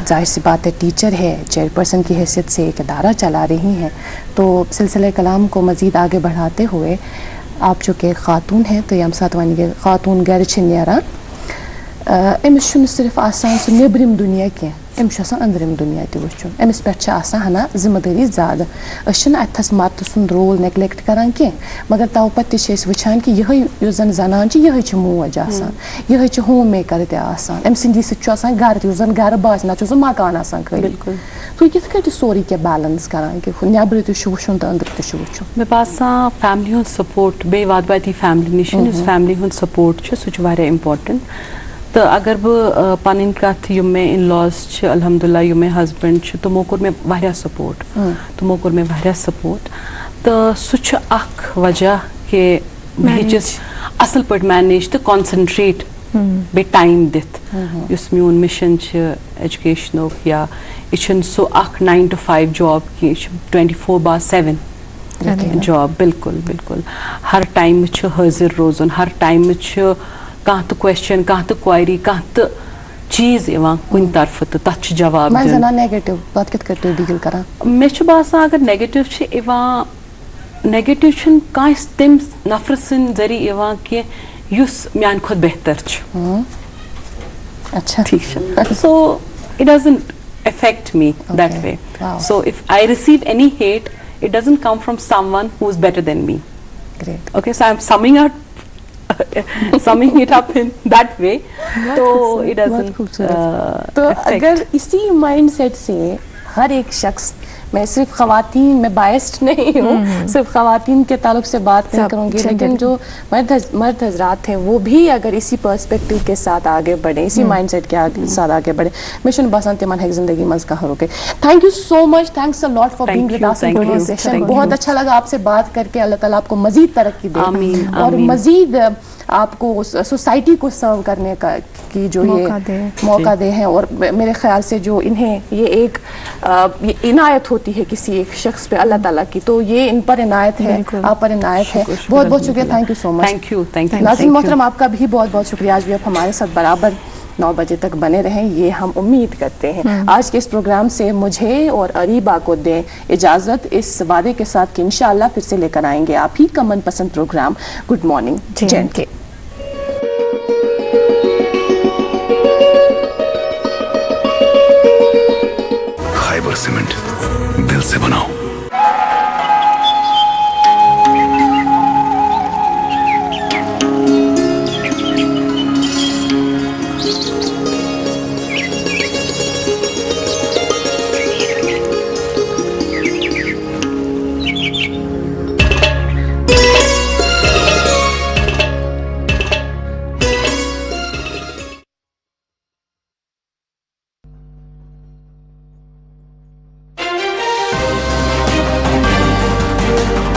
ظاہر سی بات ہے ٹیچر ہے, چیئر پرسن کی حیثیت سے ایک ادارہ چلا رہی ہیں. تو سلسلہ کلام کو مزید آگے بڑھاتے ہوئے آپ جو کہ خاتون ہیں تو یم سات ون خاتون گھر نیران امس صرف آسان سہ نیبرم دنیا کی أمس آسان أندرم دنیا تہِ وٕچھُن أمِس پٮ۪ٹھ چھِ آسان ہنا ذمہٕ دٲری زیادٕ أسۍ چھِنہٕ اَتھَس مَردٕ سُنٛد رول نٮ۪گلٮ۪کٹ کَران کینٛہہ مگر تَوٕ پَتہٕ تہِ چھِ أسۍ وٕچھان کہِ یِہٕے یُس زَن زَنان چھِ یِہٕے چھِ موج آسان یِہٕے چھِ ہوم میکَر تہِ آسان أمۍ سٕنٛدی سۭتۍ چھُ آسان گَرٕ تہِ یُس زَن گَرٕ باسہِ نَتہٕ چھُ سُہ مکان آسان خٲلی تُہۍ کِتھ کٔنۍ چھِ سورُے کینٛہہ بیلَنس کَران کہِ نٮ۪برٕ تہِ چھُ وٕچھُن تہٕ أنٛدرٕ تہِ چھُ وٕچھُن مےٚ باسان فیملی ہُنٛد سپورٹ بیٚیہِ واتہٕ بہٕ أتی فیملی نِش یُس فیملی ہُنٛد سپورٹ چھُ سُہ چھُ واریاہ اِمپاٹَنٹ تہٕ اگر بہٕ پَنٕنۍ کَتھ یِم مےٚ اِن لاز چھِ الحمدُاللہ یِم مےٚ ہسبنٛڈ چھِ تِمو کوٚر مےٚ واریاہ سپورٹ تہٕ سُہ چھُ اکھ وجہ کہِ بہٕ ہیٚچِس اَصٕل پٲٹھۍ مینیج تہٕ کانسنٹریٹ بیٚیہِ ٹایم دِتھ یُس میون مِشن چھِ ایجوکیشنُک یا یہِ چھُنہٕ سُہ اکھ 9 to 5 جاب کینٛہہ یہِ چھُ 24/7 جاب بالکل بالکل ہر ٹایمہٕ چھُ حٲضِر روزُن ہر ٹایمہٕ چھُ کانٛہہ تہِ کوسچن کانٛہہ تہِ کویری کانٛہہ تہِ چیٖز یِوان کُنہِ طرفہٕ تہٕ تَتھ چھُ جواب مےٚ چھُ باسان اگر نیگیٹِو چھِ یِوان نیگیٹِو چھُنہٕ کٲنٛسہِ تٔمِس نفرٕ سٕنٛدۍ ذٔریعہٕ یِوان کینٛہہ یُس میانہِ کھۄتہٕ بہتر چھُ ٹھیٖک چھُ so it doesn't affect me that way so if I receive any hate it doesn't come from someone who is better than me okay so I am summing it up in that way so it doesn't تو اگر اسی mind set سے ہر ایک شخص میں صرف خواتین میں بائسڈ نہیں ہوں صرف خواتین کے تعلق سے بات نہیں کروں گی لیکن جو مرد حضرات ہیں وہ بھی اگر اسی پرسپیکٹو کے ساتھ آگے بڑھیں اسی مائنڈ سیٹ کے ساتھ آگے بڑھیں میں چھُنہٕ باسان تِمن ہیٚکہِ زندگی منٛز کانٛہہ رُکے thank you so much thanks a lot for being with us in conversation بہت اچھا لگا آپ سے بات کر کے اللہ تعالیٰ آپ کو مزید ترقی دے اور مزید آپ کو سوسائٹی کو سرو کرنے کا کی جو یہ موقع دے ہیں اور میرے خیال سے جو انہیں یہ ایک عنایت ہوتی ہے کسی ایک شخص پہ اللہ تعالیٰ کی تو یہ ان پر عنایت ہے آپ پر عنایت ہے بہت بہت شکریہ تھینک یو سو مچ ناظرین محترم آپ کا بھی بہت بہت شکریہ آج بھی آپ ہمارے ساتھ برابر 9 بجے تک بنے رہیں یہ ہم امید کرتے ہیں آج کے اس پروگرام سے مجھے اور اریبا کو دیں اجازت اس وعدے کے ساتھ کہ انشاءاللہ پھر سے لے کر آئیں گے آپ ہی کا من پسند پروگرام گڈ مارننگ JNK خیبر سیمنٹ دل سے بناؤ